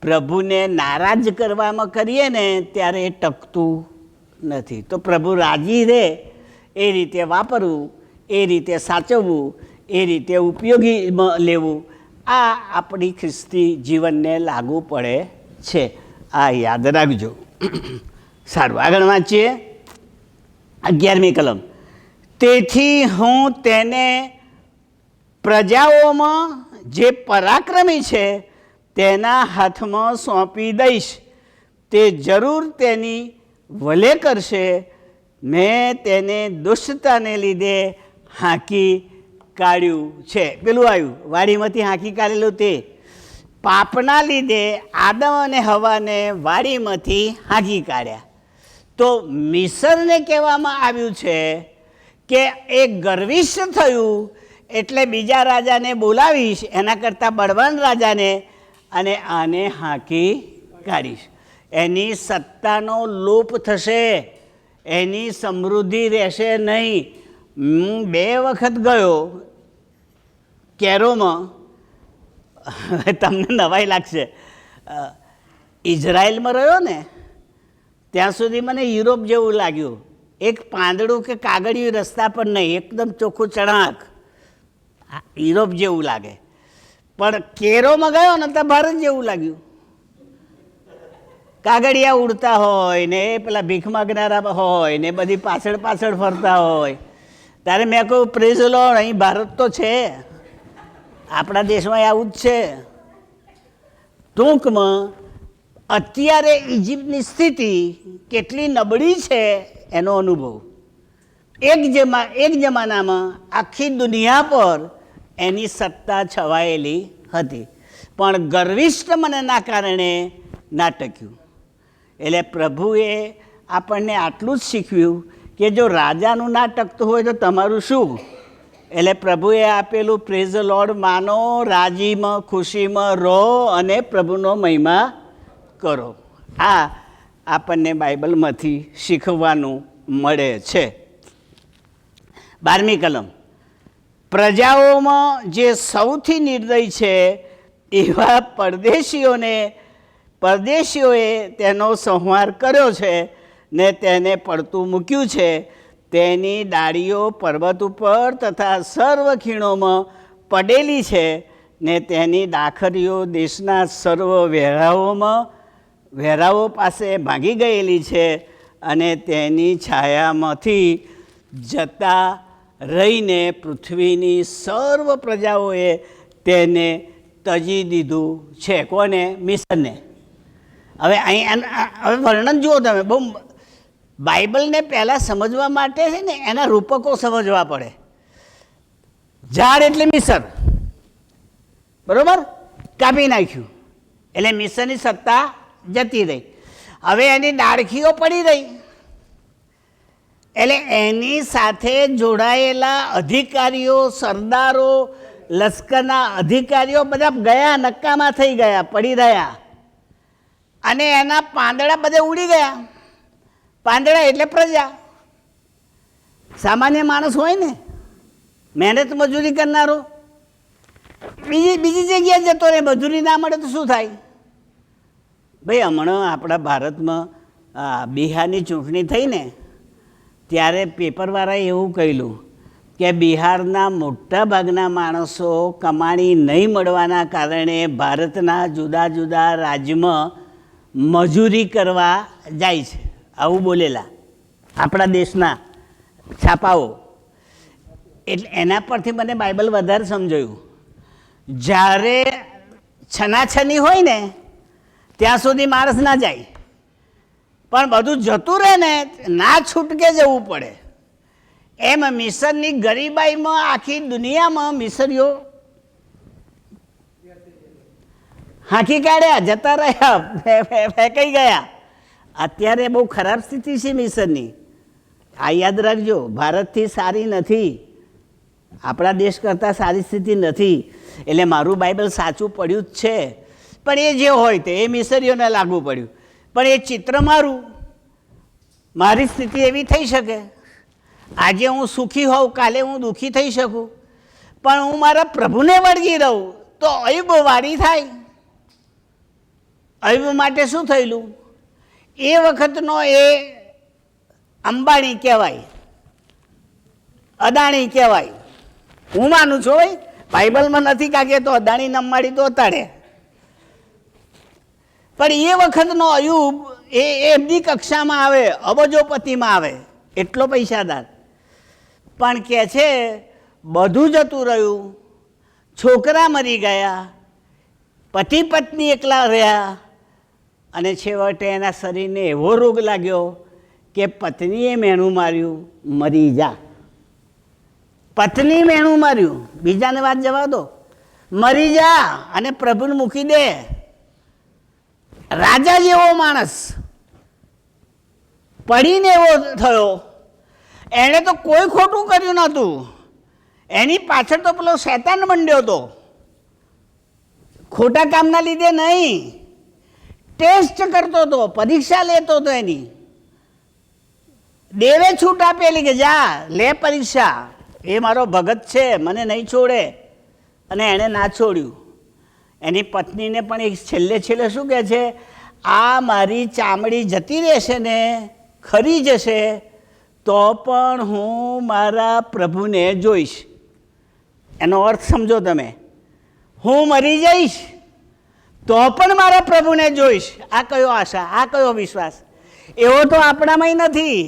પ્રભુને નારાજ કરવામાં કરીએ ને ત્યારે એ ટકતું નથી. તો પ્રભુ રાજી રહે એ રીતે વાપરવું, એ રીતે સાચવવું, એ રીતે ઉપયોગી લેવું, આ આપણી ખ્રિસ્તી જીવનને લાગુ પડે છે. આ યાદ રાખજો. સારું, આગળ વાંચીએ 11મી કલમ. તેથી હું તેને પ્રજાઓમાં જે પરાક્રમી છે તેના હાથમાં સોંપી દઈશ, તે જરૂર તેની ભલે કરશે. મેં તેને દુષ્ટતાને લીધે હાંકી કાઢ્યું છે. પેલું આવ્યું વાડીમાંથી હાંકી કાઢેલું, તે પાપના લીધે આદમ અને હવાને વાડીમાંથી હાંકી કાઢ્યા. તો મિસરને કહેવામાં આવ્યું છે કે એ ગર્વિષ્ઠ થયું એટલે બીજા રાજાને બોલાવીશ, એના કરતાં બળવાન રાજાને, અને આને હાંકી કાઢીશ. એની સત્તાનો લોપ થશે, એની સમૃદ્ધિ રહેશે નહીં. હું 2 વખત ગયો કેરોમાં. તમને નવાઈ લાગશે, ઇઝરાયલમાં રહ્યો ને ત્યાં સુધી મને યુરોપ જેવું લાગ્યું. એક પાંદડું કે કાગળિયું રસ્તા પર નહીં, એકદમ ચોખ્ખું ચણાક, યુરોપ જેવું લાગે. પણ કેરોમાં ગયો ને તો ભારત જેવું લાગ્યું. કાગળિયા ઉડતા હોય ને પેલા ભીખ માગનારા હોય ને બધી પાછળ પાછળ ફરતા હોય. ત્યારે મેં કહ્યું પ્રેઝ લોર્ડ, અહીં ભારત તો છે, આપણા દેશમાં આવું જ છે. ટૂંકમાં અત્યારે ઇજિપ્તની સ્થિતિ કેટલી નબળી છે એનો અનુભવ. એક જમાનામાં આખી દુનિયા પર એની સત્તા છવાયેલી હતી, પણ ગર્વિષ્ઠ મનના કારણે ના ટક્યું. એટલે પ્રભુએ આપણને આટલું જ શીખવ્યું કે જો રાજાનું ના ટકતું હોય તો તમારું શું. એટલે પ્રભુએ આપેલું પ્રેઝ ધ લોર્ડ માનો, રાજીમાં ખુશીમાં રહો અને પ્રભુનો મહિમા કરો. આ આપણને બાઇબલમાંથી શીખવાનું મળે છે. 12મી કલમ, પ્રજાઓમાં જે સૌથી નિર્દય છે એવા પરદેશીઓએ તેનો સંહાર કર્યો છે ને તેને પડતું મૂક્યું છે. તેની ડાળીઓ પર્વત ઉપર તથા સર્વ ખીણોમાં પડેલી છે ને તેની દાખરીઓ દેશના સર્વ વેરાઓ પાસે ભાગી ગયેલી છે અને તેની છાયામાંથી જતા રહીને પૃથ્વીની સર્વ પ્રજાઓએ તેને તજી દીધું છે. કોને? મિસરને. હવે વર્ણન જુઓ તમે. બહુ બાઇબલને પહેલાં સમજવા માટે છે ને એના રૂપકો સમજવા પડે. ઝાડ એટલે મિસર, બરોબર? કાપી નાખ્યું એટલે મિસરની સત્તા જતી રહી. હવે એની ડાળખીઓ પડી રહી એટલે એની સાથે જોડાયેલા અધિકારીઓ, સરદારો, લશ્કરના અધિકારીઓ બધા ગયા, નક્કામાં થઈ ગયા, પડી રહ્યા. અને એના પાંદડા બધે ઉડી ગયા. પાંદડા એટલે પ્રજા, સામાન્ય માણસ હોય ને, મહેનત મજૂરી કરનારો, બીજી જગ્યાએ જતો રહે, મજૂરી ના મળે તો શું થાય? ભાઈ હમણાં આપણા ભારતમાં બિહારની ચૂંટણી થઈ ને ત્યારે પેપરવાળાએ એવું કહેલું કે બિહારના મોટા ભાગના માણસો કમાણી નહીં મળવાના કારણે ભારતના જુદા જુદા રાજ્યમાં મજૂરી કરવા જાય છે. આવું બોલેલા આપણા દેશના છાપાઓ. એટલે એના પરથી મને બાઇબલ વધારે સમજાયું. જ્યારે છનાછની હોય ને ત્યાં સુધી માણસ ના જાય, પણ બધું જતું રહે ને ના છૂટકે જવું પડે. એમ મિસરની ગરીબાઈમાં આખી દુનિયામાં મિસરીઓ હાંકી કાઢ્યા, જતા રહ્યા, ફેંકાઈ ગયા. અત્યારે બહુ ખરાબ સ્થિતિ છે મિસરની. આ યાદ રાખજો, ભારતથી સારી નથી, આપણા દેશ કરતાં સારી સ્થિતિ નથી. એટલે મારું બાઇબલ સાચું પડ્યું જ છે, પણ એ જે હોય તે એ મિસરીઓને લાગુ પડ્યું. પણ એ ચિત્ર મારું, મારી સ્થિતિ એવી થઈ શકે. આજે હું સુખી હોઉં, કાલે હું દુઃખી થઈ શકું, પણ હું મારા પ્રભુને વળગી રહું તો અયુબ વારી થાય. અયુબ માટે શું થયેલું? એ વખતનો એ અંબાણી કહેવાય, અદાણી કહેવાય. હું માનું છું ભાઈ, બાઇબલમાં નથી કાકે તો અદાણી ને અંબાણી તો અતાડે. પણ એ વખતનો અયુબ એ એમની કક્ષામાં આવે, અબજોપતિમાં આવે, એટલો પૈસાદાર. પણ કહે છે બધું જતું રહ્યું, છોકરા મરી ગયા, પતિ પત્ની એકલા રહ્યા, અને છેવટે એના શરીરને એવો રોગ લાગ્યો કે પત્નીએ મેણું માર્યું, મરી જા. પત્ની મેણું માર્યું, બીજાને વાત જવા દો, મરી જા અને પ્રભુને મૂકી દે. રાજા જેવો માણસ પડીને એવો થયો. એણે તો કોઈ ખોટું કર્યું નહોતું, એની પાછળ તો પેલો શૈતાન મંડ્યો હતો. ખોટા કામના લીધે નહીં, ટેસ્ટ કરતો હતો, પરીક્ષા લેતો હતો એની. દેવે છૂટ આપેલી કે જા લે પરીક્ષા, એ મારો ભગત છે, મને નહીં છોડે, અને એણે ના છોડ્યું. એની પત્નીને પણ એક છેલ્લે શું કહે છે, આ મારી ચામડી જતી રહેશે ને, ખરી જશે, તો પણ હું મારા પ્રભુને જોઈશ. એનો અર્થ સમજો તમે, હું મરી જઈશ તો પણ મારા પ્રભુને જોઈશ. આ કયો આશા, આ કયો વિશ્વાસ! એવો તો આપણામાં નથી.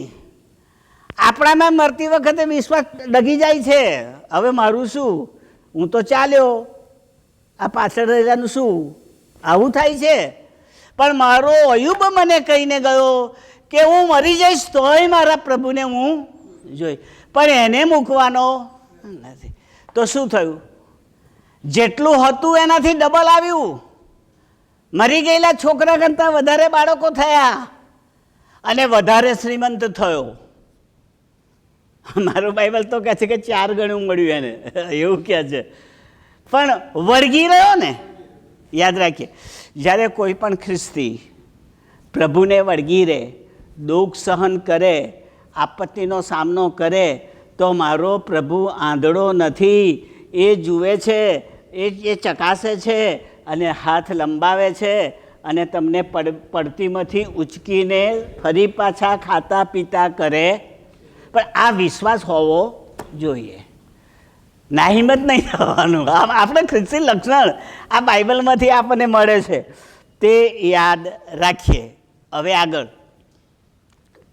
આપણામાં મરતી વખતે વિશ્વાસ ડગી જાય છે. હવે મારું શું, હું તો ચાલ્યો, આ પાછળ રહેવાનું શું, આવું થાય છે. પણ મારો અયુબ મને કહીને ગયો કે હું મરી જઈશ તોય મારા પ્રભુને હું જોઈ, પણ એને મૂકવાનો નથી. તો શું થયું? જેટલું હતું એનાથી ડબલ આવ્યું. મરી ગયેલા છોકરા કરતાં વધારે બાળકો થયા અને વધારે શ્રીમંત થયો. મારું બાઇબલ તો કહે છે કે 4 ગણું મળ્યું એને, એવું કહે છે. પણ વળગી રહ્યો ને. યાદ રાખીએ, જ્યારે કોઈ પણ ખ્રિસ્તી પ્રભુને વળગી રહે, દુઃખ સહન કરે, આપત્તિનો સામનો કરે, તો મારો પ્રભુ આંધળો નથી. એ જુએ છે, એ ચકાસે છે અને હાથ લંબાવે છે અને તમને પડતીમાંથી ઉચકીને ફરી પાછા ખાતા પીતા કરે. પણ આ વિશ્વાસ હોવો જોઈએ. ના હિંમત નહીં થવાનું. આપણે ખ્રિસ્તી લક્ષણ આ બાઇબલમાંથી આપણને મળે છે, તે યાદ રાખીએ. હવે આગળ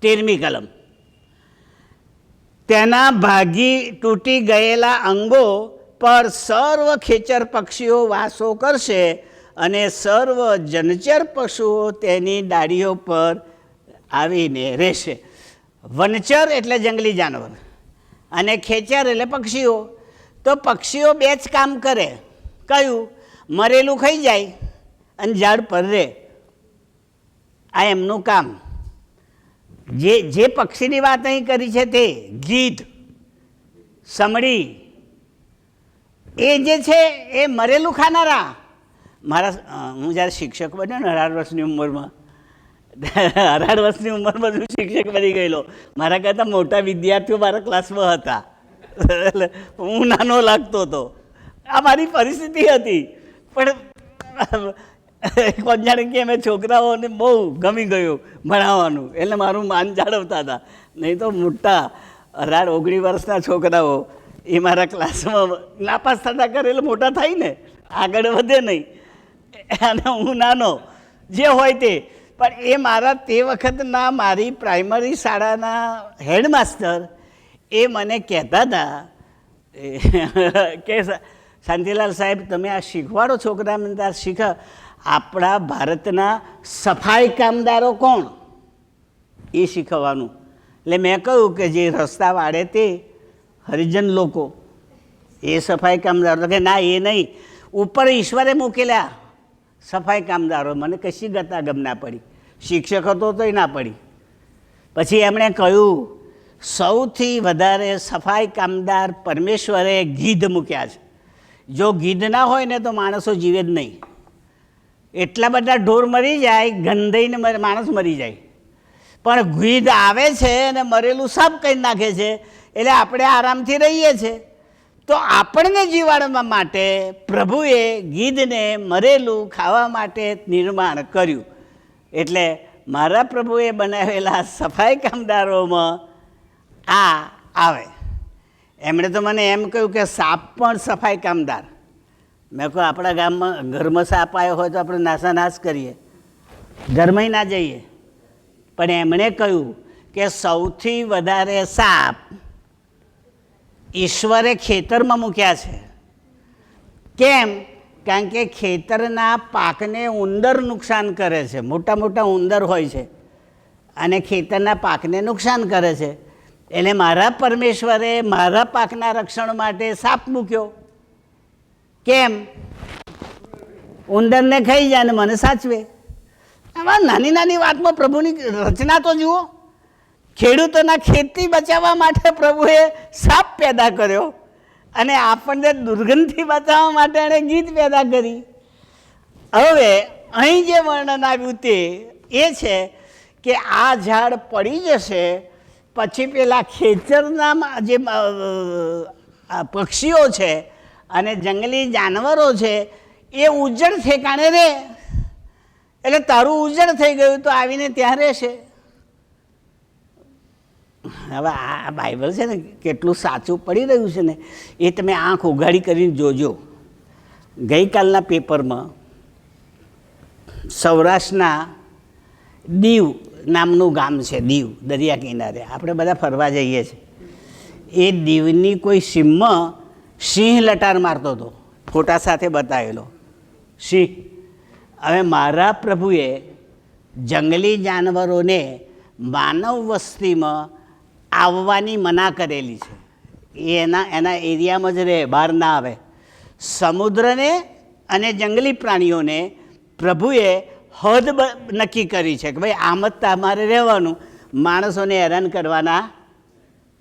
13મી કલમ. તેના ભાગી તૂટી ગયેલા અંગો પર સર્વ ખેચર પક્ષીઓ વાસો કરશે અને સર્વ જનચર પશુઓ તેની ડાળીઓ પર આવીને રહેશે. વનચર એટલે જંગલી જાનવર અને ખેચર એટલે પક્ષીઓ. તો પક્ષીઓ 2 જ કામ કરે. કયું? મરેલું ખાઈ જાય અને ઝાડ પર રહે. આ એમનું કામ. જે પક્ષીની વાત અહીં કરી છે તે ગીધ, સમડી, એ જે છે એ મરેલું ખાનારા. હું જ્યારે શિક્ષક બન્યો ને 18 વર્ષની ઉંમરમાં, 18 વર્ષની ઉંમરમાં હું શિક્ષક બની ગયેલો. મારા કરતાં મોટા વિદ્યાર્થીઓ મારા ક્લાસમાં હતા. એટલે હું નાનો લાગતો હતો. આ મારી પરિસ્થિતિ હતી. પણ કોણ જાણે કે અમે છોકરાઓને બહુ ગમી ગયું ભણાવવાનું, એટલે મારું માન જાળવતા હતા. નહીં તો મોટા 18-19 વર્ષના છોકરાઓ એ મારા ક્લાસમાં નાપાસ થતા કરે એટલે મોટા થાય ને, આગળ વધે નહીં. અને હું નાનો, જે હોય તે. પણ એ મારા તે વખતના મારી પ્રાઇમરી શાળાના હેડમાસ્ટર એ મને કહેતા હતા કે શાંતિલાલ સાહેબ, તમે આ શીખવાડો છોકરાને, તાર શીખ. આપણા ભારતના સફાઈ કામદારો કોણ, એ શીખવવાનું. એટલે મેં કહ્યું કે જે રસ્તા વાળે તે હરિજન લોકો, એ સફાઈ કામદારો. કે ના, એ નહીં, ઉપર ઈશ્વરે મૂકેલા સફાઈ કામદારો. મને કશી ગતાગમ ના પડી. શિક્ષક હતો તોય ના પડી. પછી એમણે કહ્યું, સૌથી વધારે સફાઈ કામદાર પરમેશ્વરે ગીધ મૂક્યા છે. જો ગીધ ના હોય ને તો માણસો જીવે જ નહીં. એટલા બધા ઢોર મરી જાય, ગંધાઈને માણસ મરી જાય. પણ ગીધ આવે છે અને મરેલું સાફ કરી નાખે છે, એટલે આપણે આરામથી રહીએ છીએ. તો આપણને જીવાડવા માટે પ્રભુએ ગીધને મરેલું ખાવા માટે નિર્માણ કર્યું. એટલે મારા પ્રભુએ બનાવેલા સફાઈ કામદારોમાં આ આવે. એમણે તો મને એમ કહ્યું કે સાપ પણ સફાઈ કામદાર. મેં કહું, આપણા ગામમાં ઘરમાં સાપ આવ્યો હોય તો આપણે નાશાનાશ કરીએ, ઘરમાં ના જઈએ. પણ એમણે કહ્યું કે સૌથી વધારે સાપ ઈશ્વરે ખેતરમાં મૂક્યા છે. કેમ? કારણ કે ખેતરના પાકને ઉંદર નુકસાન કરે છે. મોટા મોટા ઉંદર હોય છે અને ખેતરના પાકને નુકસાન કરે છે. એટલે મારા પરમેશ્વરે મારા પાકના રક્ષણ માટે સાપ મૂક્યો. કેમ? ઉંદરને ખાઈ જાય ને મને સાચવે. આમાં નાની નાની વાતમાં પ્રભુની રચના તો જુઓ. ખેડૂતોના ખેતી બચાવવા માટે પ્રભુએ સાપ પેદા કર્યો અને આપણને દુર્ગંધથી બચાવવા માટે એણે ગીધ પેદા કરી. હવે અહીં જે વર્ણન આવ્યું તે એ છે કે આ ઝાડ પડી જશે પછી પેલા ખેતરના જે પક્ષીઓ છે અને જંગલી જાનવરો છે એ ઉજ્જડ ઠેકાણે રહે. એટલે તારું ઉજ્જડ થઈ ગયું તો આવીને ત્યાં રહેશે. હવે આ બાઇબલ છે ને કેટલું સાચું પડી રહ્યું છે ને એ તમે આંખ ઉઘાડી કરીને જોજો. ગઈકાલના પેપરમાં સૌરાષ્ટ્રના દીવ નામનું ગામ છે, દીવ દરિયા કિનારે આપણે બધા ફરવા જઈએ છીએ. એ દીવની કોઈ સીમમાં સિંહ લટાર મારતો હતો, ફોટા સાથે બતાવેલો સિંહ. હવે મારા પ્રભુએ જંગલી જાનવરોને માનવ વસ્તીમાં આવવાની મના કરેલી છે. એ એના એરિયામાં જ રહે, બહાર ના આવે. સમુદ્રને અને જંગલી પ્રાણીઓને પ્રભુએ હદ નક્કી કરી છે કે ભાઈ આમ જ તમારે રહેવાનું, માણસોને હેરાન કરવાના.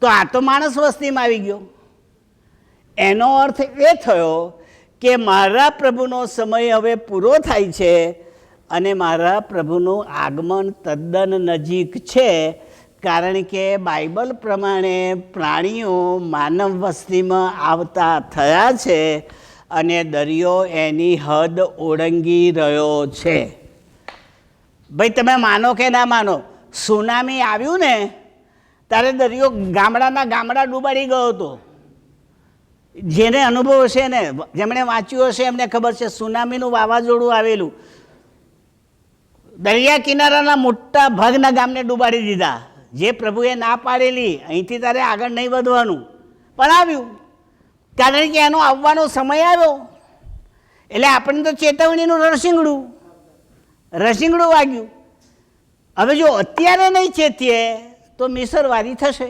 તો આ તો માણસ વસ્તીમાં આવી ગયો. એનો અર્થ એ થયો કે મારા પ્રભુનો સમય હવે પૂરો થાય છે અને મારા પ્રભુનું આગમન તદ્દન નજીક છે. કારણ કે બાઇબલ પ્રમાણે પ્રાણીઓ માનવ વસ્તીમાં આવતા થયા છે અને દરિયો એની હદ ઓળંગી રહ્યો છે. ભાઈ તમે માનો કે ના માનો, સુનામી આવ્યું ને ત્યારે દરિયો ગામડા ડૂબાડી ગયો હતો. જેને અનુભવ હશે ને, જેમણે વાંચ્યું હશે એમને ખબર છે. સુનામીનું વાવાઝોડું આવેલું, દરિયા કિનારાના મોટા ભાગના ગામને ડૂબાડી દીધા. જે પ્રભુએ ના પાડેલી અહીંથી તારે આગળ નહીં વધવાનું, પણ આવ્યું. કારણ કે એનો આવવાનો સમય આવ્યો એટલે આપણને તો ચેતવણીનું રસિંગડું વાગ્યું. હવે જો અત્યારે નહીં ચેતીએ તો મિસરવારી થશે.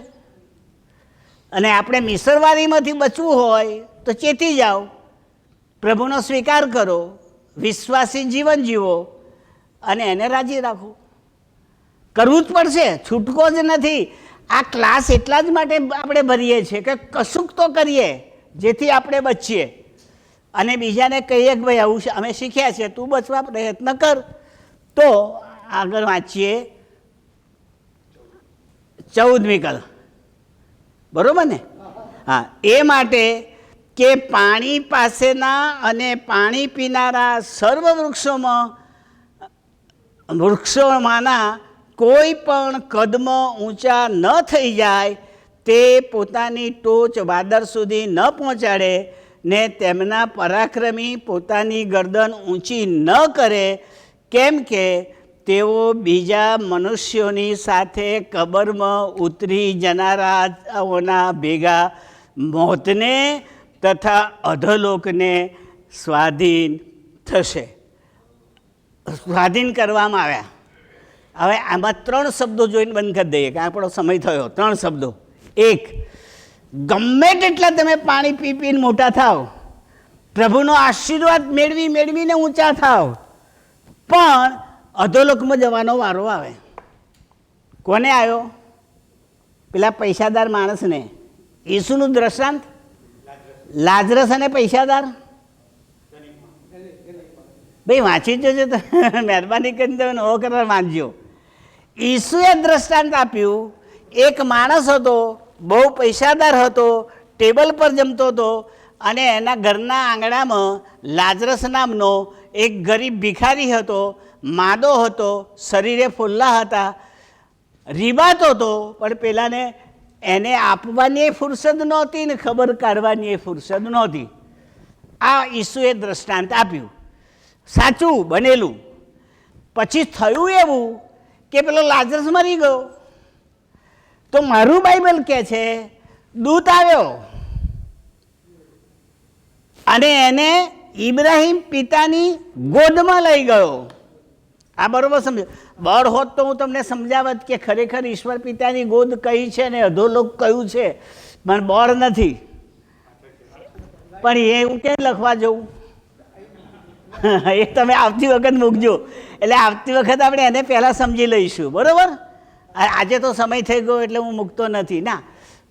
અને આપણે મિસરવારીમાંથી બચવું હોય તો ચેતી જાઓ, પ્રભુનો સ્વીકાર કરો, વિશ્વાસી જીવન જીવો અને એને રાજી રાખો. કરવું જ પડશે, છૂટકો જ નથી. આ ક્લાસ એટલા જ માટે આપણે ભરીએ છીએ કે કશુંક તો કરીએ જેથી આપણે બચીએ અને બીજાને કહીએ કે ભાઈ આવું અમે શીખ્યા છે, તું બચવા પ્રયત્ન કર. તો આગળ વાંચીએ 14મી કલ, બરાબર ને? હા, એ માટે કે પાણી પાસેના અને પાણી પીનારા સર્વ વૃક્ષોમાંના કોઈ પણ કદમાં ઊંચા ન થઈ જાય, તે પોતાની ટોચ વાદળ સુધી ન પહોંચાડે ને તેમના પરાક્રમી પોતાની ગરદન ઊંચી ન કરે, કેમ કે તેઓ બીજા મનુષ્યોની સાથે કબરમાં ઉતરી જનારાઓના ભેગા મોતને તથા અધોલોકને સ્વાધીન થશે. સ્વાધીન કરવામાં આવ્યા. હવે આમાં 3 શબ્દો જોઈને બંધ કરી દઈએ કે આપણો સમય થયો. 3 શબ્દો. 1, ગમે તેટલા તમે પાણી પી પીને મોટા થાવ, પ્રભુનો આશીર્વાદ મેળવીને ઊંચા થાવ, પણ અધોલોકમાં જવાનો વારો આવે. કોને આવ્યો? પેલા પૈસાદાર માણસને. ઈસુનું દ્રષ્ટાંત લાજરસ અને પૈસાદાર. ભાઈ વાંચી જોજો, મહેરબાની કરીને તમે નવો કરવા વાંચજો. ઈસુએ દ્રષ્ટાંત આપ્યું. એક માણસ હતો, બહુ પૈસાદાર હતો, ટેબલ પર જમતો હતો અને એના ઘરના આંગણામાં લાજરસ નામનો એક ગરીબ ભિખારી હતો. માદો હતો, શરીરે ફોલ્લા હતા, રીબાતો હતો, પણ પેલાને એને આપવાની ફુરસદ નહોતી ને ખબર કાઢવાની એ ફુરસદ નહોતી. આ ઈસુએ દ્રષ્ટાંત આપ્યું, સાચું બનેલું. પછી થયું એવું કે પેલો લાજરસ મરી ગયો. તો મારું બાઇબલ કહે છે દૂત આવ્યો અને એને ઇબ્રાહિમ પિતાની ગોદમાં લઈ ગયો. આ બરોબર સમજો. બળ હોત તો હું તમને સમજાવત કે ખરેખર ઈશ્વર પિતાની ગોદ કઈ છે ને અધોલોક કયું છે, પણ બળ નથી. પણ એ હું કેમ લખવા જવું? એ તમે આવતી વખત મૂકજો. એટલે આવતી વખત આપણે એને પહેલાં સમજી લઈશું, બરાબર? આજે તો સમય થઈ ગયો એટલે હું મૂકતો નથી ના,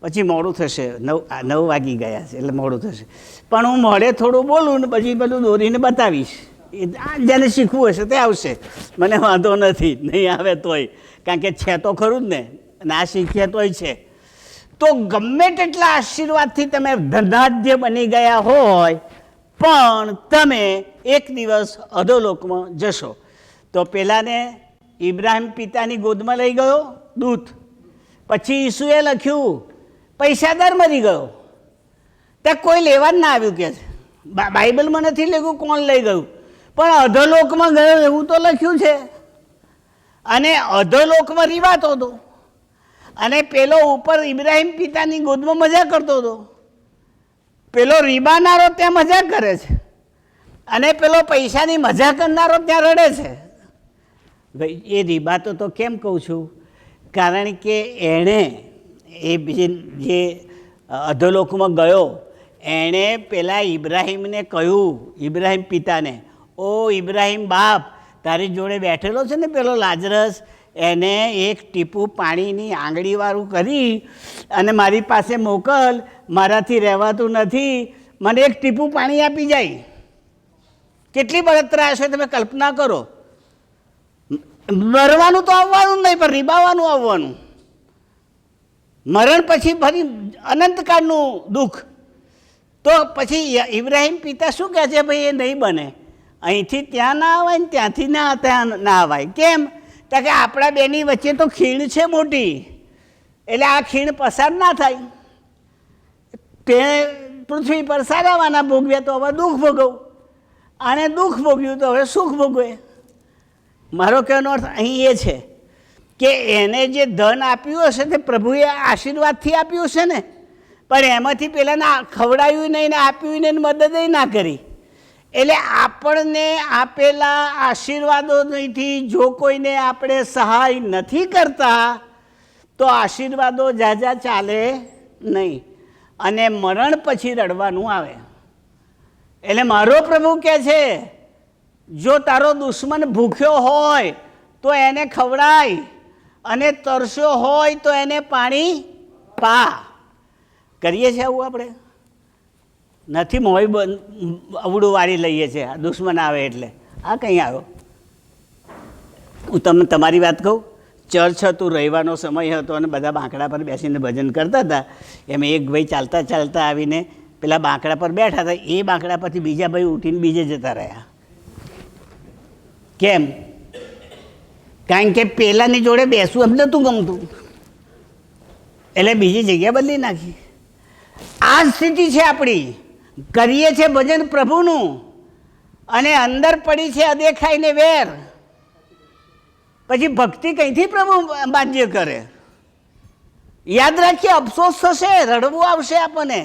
પછી મોડું થશે. 9 વાગી ગયા છે એટલે મોડું થશે. પણ હું મોડે થોડું બોલું ને પછી બધું દોરીને બતાવીશ. જેને શીખવું હશે તે આવશે, મને વાંધો નથી. નહીં આવે તોય, કારણ કે છે તો ખરું જ ને. અને આ શીખ્યા તોય છે. તો ગમે તેટલા આશીર્વાદથી તમે ધનાઢ્ય બની ગયા હોય પણ તમે એક દિવસ અધોલોકમાં જશો. તો પેલાને ઇબ્રાહિમ પિતાની ગોદમાં લઈ ગયો દૂત, પછી ઈસુએ લખ્યું પૈસાદાર મરી ગયો. ત્યાં કોઈ લેવા જ ના આવ્યું કે બાઇબલમાં નથી લખ્યું કોણ લઈ ગયું, પણ અધોલોકમાં ગયો એવું તો લખ્યું છે. અને અધોલોકમાં રીવાતો હતો અને પેલો ઉપર ઇબ્રાહિમ પિતાની ગોદમાં મજા કરતો હતો. પેલો રીબાનારો ત્યાં મજા કરે છે અને પેલો પૈસાની મજા કરનારો ત્યાં રડે છે. ભાઈ એ રીબાતો તો કેમ કહું છું, કારણ કે એણે એ જે અધોલોકમાં ગયો એણે પેલા ઇબ્રાહિમને કહ્યું, ઇબ્રાહિમ પિતાને, ઓ ઇબ્રાહિમ બાપ, તારી જોડે બેઠેલો છે ને પેલો લાજરસ, એને એક ટીપું પાણીની આંગળીવાળું કરી અને મારી પાસે મોકલ, મારાથી રહેવાતું નથી, મને એક ટીપું પાણી આપી જાય. કેટલી બળતરા હશે તમે કલ્પના કરો. મરવાનું તો આવવાનું નહીં પણ રીબાવાનું આવવાનું. મરણ પછી ફરી અનંતકાળનું દુઃખ. તો પછી ઇબ્રાહિમ પિતા શું કહે છે, ભાઈ એ નહીં બને, અહીંથી ત્યાં ના આવાય ને ત્યાંથી ત્યાં ના આવાય. કેમ? કારણ કે આપણા બેની વચ્ચે તો ખીણ છે મોટી, એટલે આ ખીણ પસાર ના થાય. તે પૃથ્વી પર સારાવાના ભોગવ્યા તો હવે દુઃખ ભોગવ, આને દુઃખ ભોગવ્યું તો હવે સુખ ભોગવે. મારો કહેવાનો અર્થ અહીં એ છે કે એને જે ધન આપ્યું હશે તે પ્રભુએ આશીર્વાદથી આપ્યું હશે ને, પણ એમાંથી પેલાને ખવડાવ્યું નહીં ને આપ્યું નહીં ને મદદ ના કરી. એટલે આપણને આપેલા આશીર્વાદોથી જો કોઈને આપણે સહાય નથી કરતા તો આશીર્વાદો ઝાઝા ચાલે નહીં અને મરણ પછી રડવાનું આવે. એટલે મારો પ્રભુ કહે છે, જો તારો દુશ્મન ભૂખ્યો હોય તો એને ખવડાય અને તરસ્યો હોય તો એને પાણી પા. કરીએ છીએ આવું આપણે? નથી, મોય અવડું વાળી લઈએ છીએ દુશ્મન આવે એટલે. આ કંઈ આવ્યો? હું તમને તમારી વાત કહું, ચર્ચ હતું, રવિવારનો સમય હતો અને બધા બાંકડા પર બેસીને ભજન કરતા હતા. એમ એક ભાઈ ચાલતા ચાલતા આવીને પેલા બાંકડા પર બેઠા હતા. એ બાંકડા પરથી બીજા ભાઈ ઉઠીને બીજે જતા રહ્યા. કેમ? કારણ કે પેલાની જોડે બેસવું એમ નહોતું ગમતું એટલે બીજી જગ્યા બદલી નાખી. આ સ્થિતિ છે આપણી. કરીએ છીએ ભજન પ્રભુનું અને અંદર પડી છે અદેખાઈને વેર. પછી ભક્તિ કંઈથી પ્રભુ બાધ્ય કરે? યાદ રાખીએ, અફસોસ થશે, રડવું આવશે આપણને.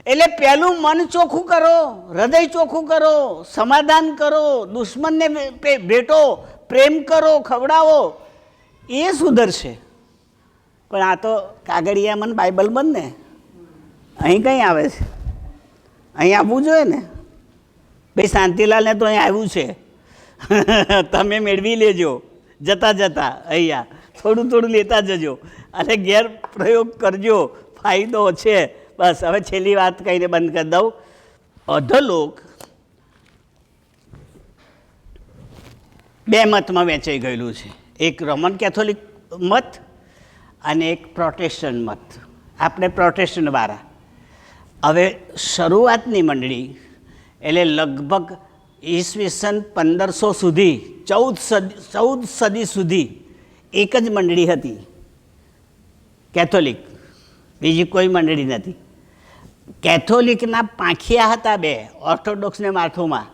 એટલે પહેલું મન ચોખ્ખું કરો, હૃદય ચોખ્ખું કરો, સમાધાન કરો, દુશ્મનને ભેટો, પ્રેમ કરો, ખવડાવો, એ સુધરશે. પણ આ તો કાગળિયા મને બાઇબલ બંધ ને, અહીં કંઈ આવે છે? અહીં આવવું જોઈએ ને ભાઈ. શાંતિલાલને તો અહીં આવ્યું છે, તમે મેળવી લેજો જતાં જતાં. અહીંયા થોડું થોડું લેતા જજો અને ઘેર પ્રયોગ કરજો, ફાયદો છે. બસ હવે છેલ્લી વાત કહીને બંધ કરી દઉં. અધોલોક બે મતમાં વેચાઈ ગયેલું છે, એક રોમન કેથોલિક મત અને એક પ્રોટેસ્ટન્ટ મત. આપણે પ્રોટેસ્ટન્ટવાળા. હવે શરૂઆતની મંડળી એટલે લગભગ ઈસવીસન 1500 સુધી 14 સદી સુધી એક જ મંડળી હતી, કેથોલિક. બીજી કોઈ મંડળી નથી. કેથોલિકના પાંખિયા હતા બે, ઓર્થોડોક્સને માથુમાં.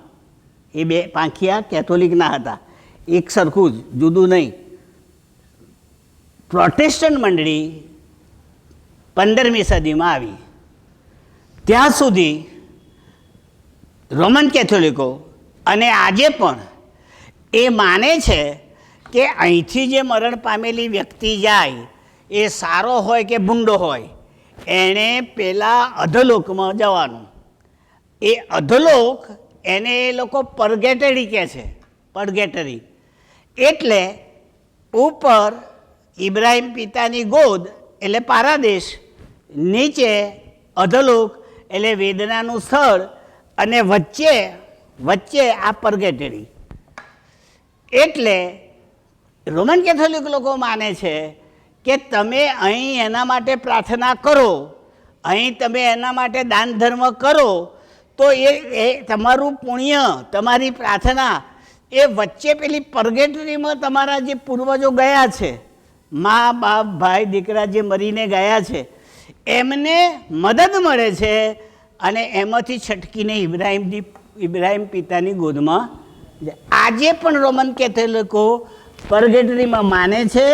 એ બે પાંખિયા કેથોલિકના હતા, એક સરખું જ, જુદું નહીં. પ્રોટેસ્ટન્ટ મંડળી 15મી સદીમાં આવી. ત્યાં સુધી રોમન કેથોલિકો અને આજે પણ એ માને છે કે અહીંથી જે મરણ પામેલી વ્યક્તિ જાય એ સારો હોય કે ભૂંડો હોય, એણે પેલા અધોલોકમાં જવાનું. એ અધોલોક એને એ લોકો પરગેટરી કહે છે, પરગેટરી. એટલે ઉપર ઇબ્રાહિમ પિતાની ગોદ એટલે પારાદેશ, નીચે અધોલોક એટલે વેદનાનું સ્થળ અને વચ્ચે આ પરગેટરી. એટલે રોમન કેથોલિક લોકો માને છે કે તમે અહીં એના માટે પ્રાર્થના કરો, અહીં તમે એના માટે દાન ધર્મ કરો, તો એ તમારું પુણ્ય, તમારી પ્રાર્થના એ વચ્ચે પેલી પરગેટરીમાં તમારા જે પૂર્વજો ગયા છે, મા બાપ ભાઈ દીકરા જે મરીને ગયા છે, એમને મદદ મળે છે અને એમાંથી છટકીને ઇબ્રાહિમ પિતાની ગોદમાં. આજે પણ રોમન કેથોલિકો પરગેટરીમાં માને છે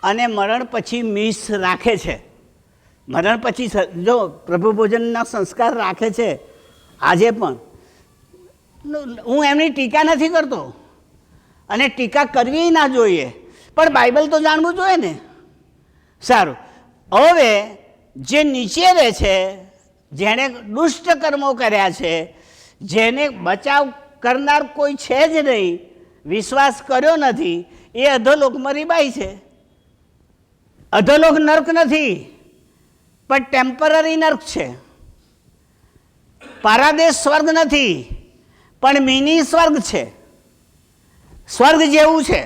અને મરણ પછી મિસ રાખે છે. મરણ પછી જો પ્રભુ ભોજનના સંસ્કાર રાખે છે આજે પણ. હું એમની ટીકા નથી કરતો અને ટીકા કરવી ના જોઈએ, પણ બાઇબલ તો જાણવું જોઈએ ને. સારું, હવે જે નીચે રહે છે, જેણે દુષ્ટ કર્મો કર્યા છે, જેને બચાવ કરનાર કોઈ છે જ નહીં, વિશ્વાસ કર્યો નથી, એ અધોલોકમાં રીબાય છે. અધોલોક નર્ક નથી, પણ ટેમ્પરરી નર્ક છે. પારાદેશ સ્વર્ગ નથી, પણ મિની સ્વર્ગ છે, સ્વર્ગ જેવું છે.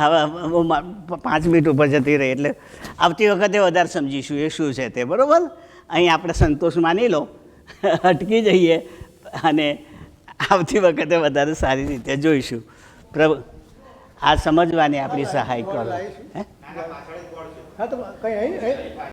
હવે 5 મિનિટ ઉપર જતી રહી એટલે આવતી વખતે વધારે સમજીશું એ શું છે તે. બરાબર, અહીં આપણે સંતોષ માની લો, અટકી જઈએ અને આવતી વખતે વધારે સારી રીતે જોઈશું. પ્રભુ આ સમજવાની આપણી સહાય કરો. હા તો કઈ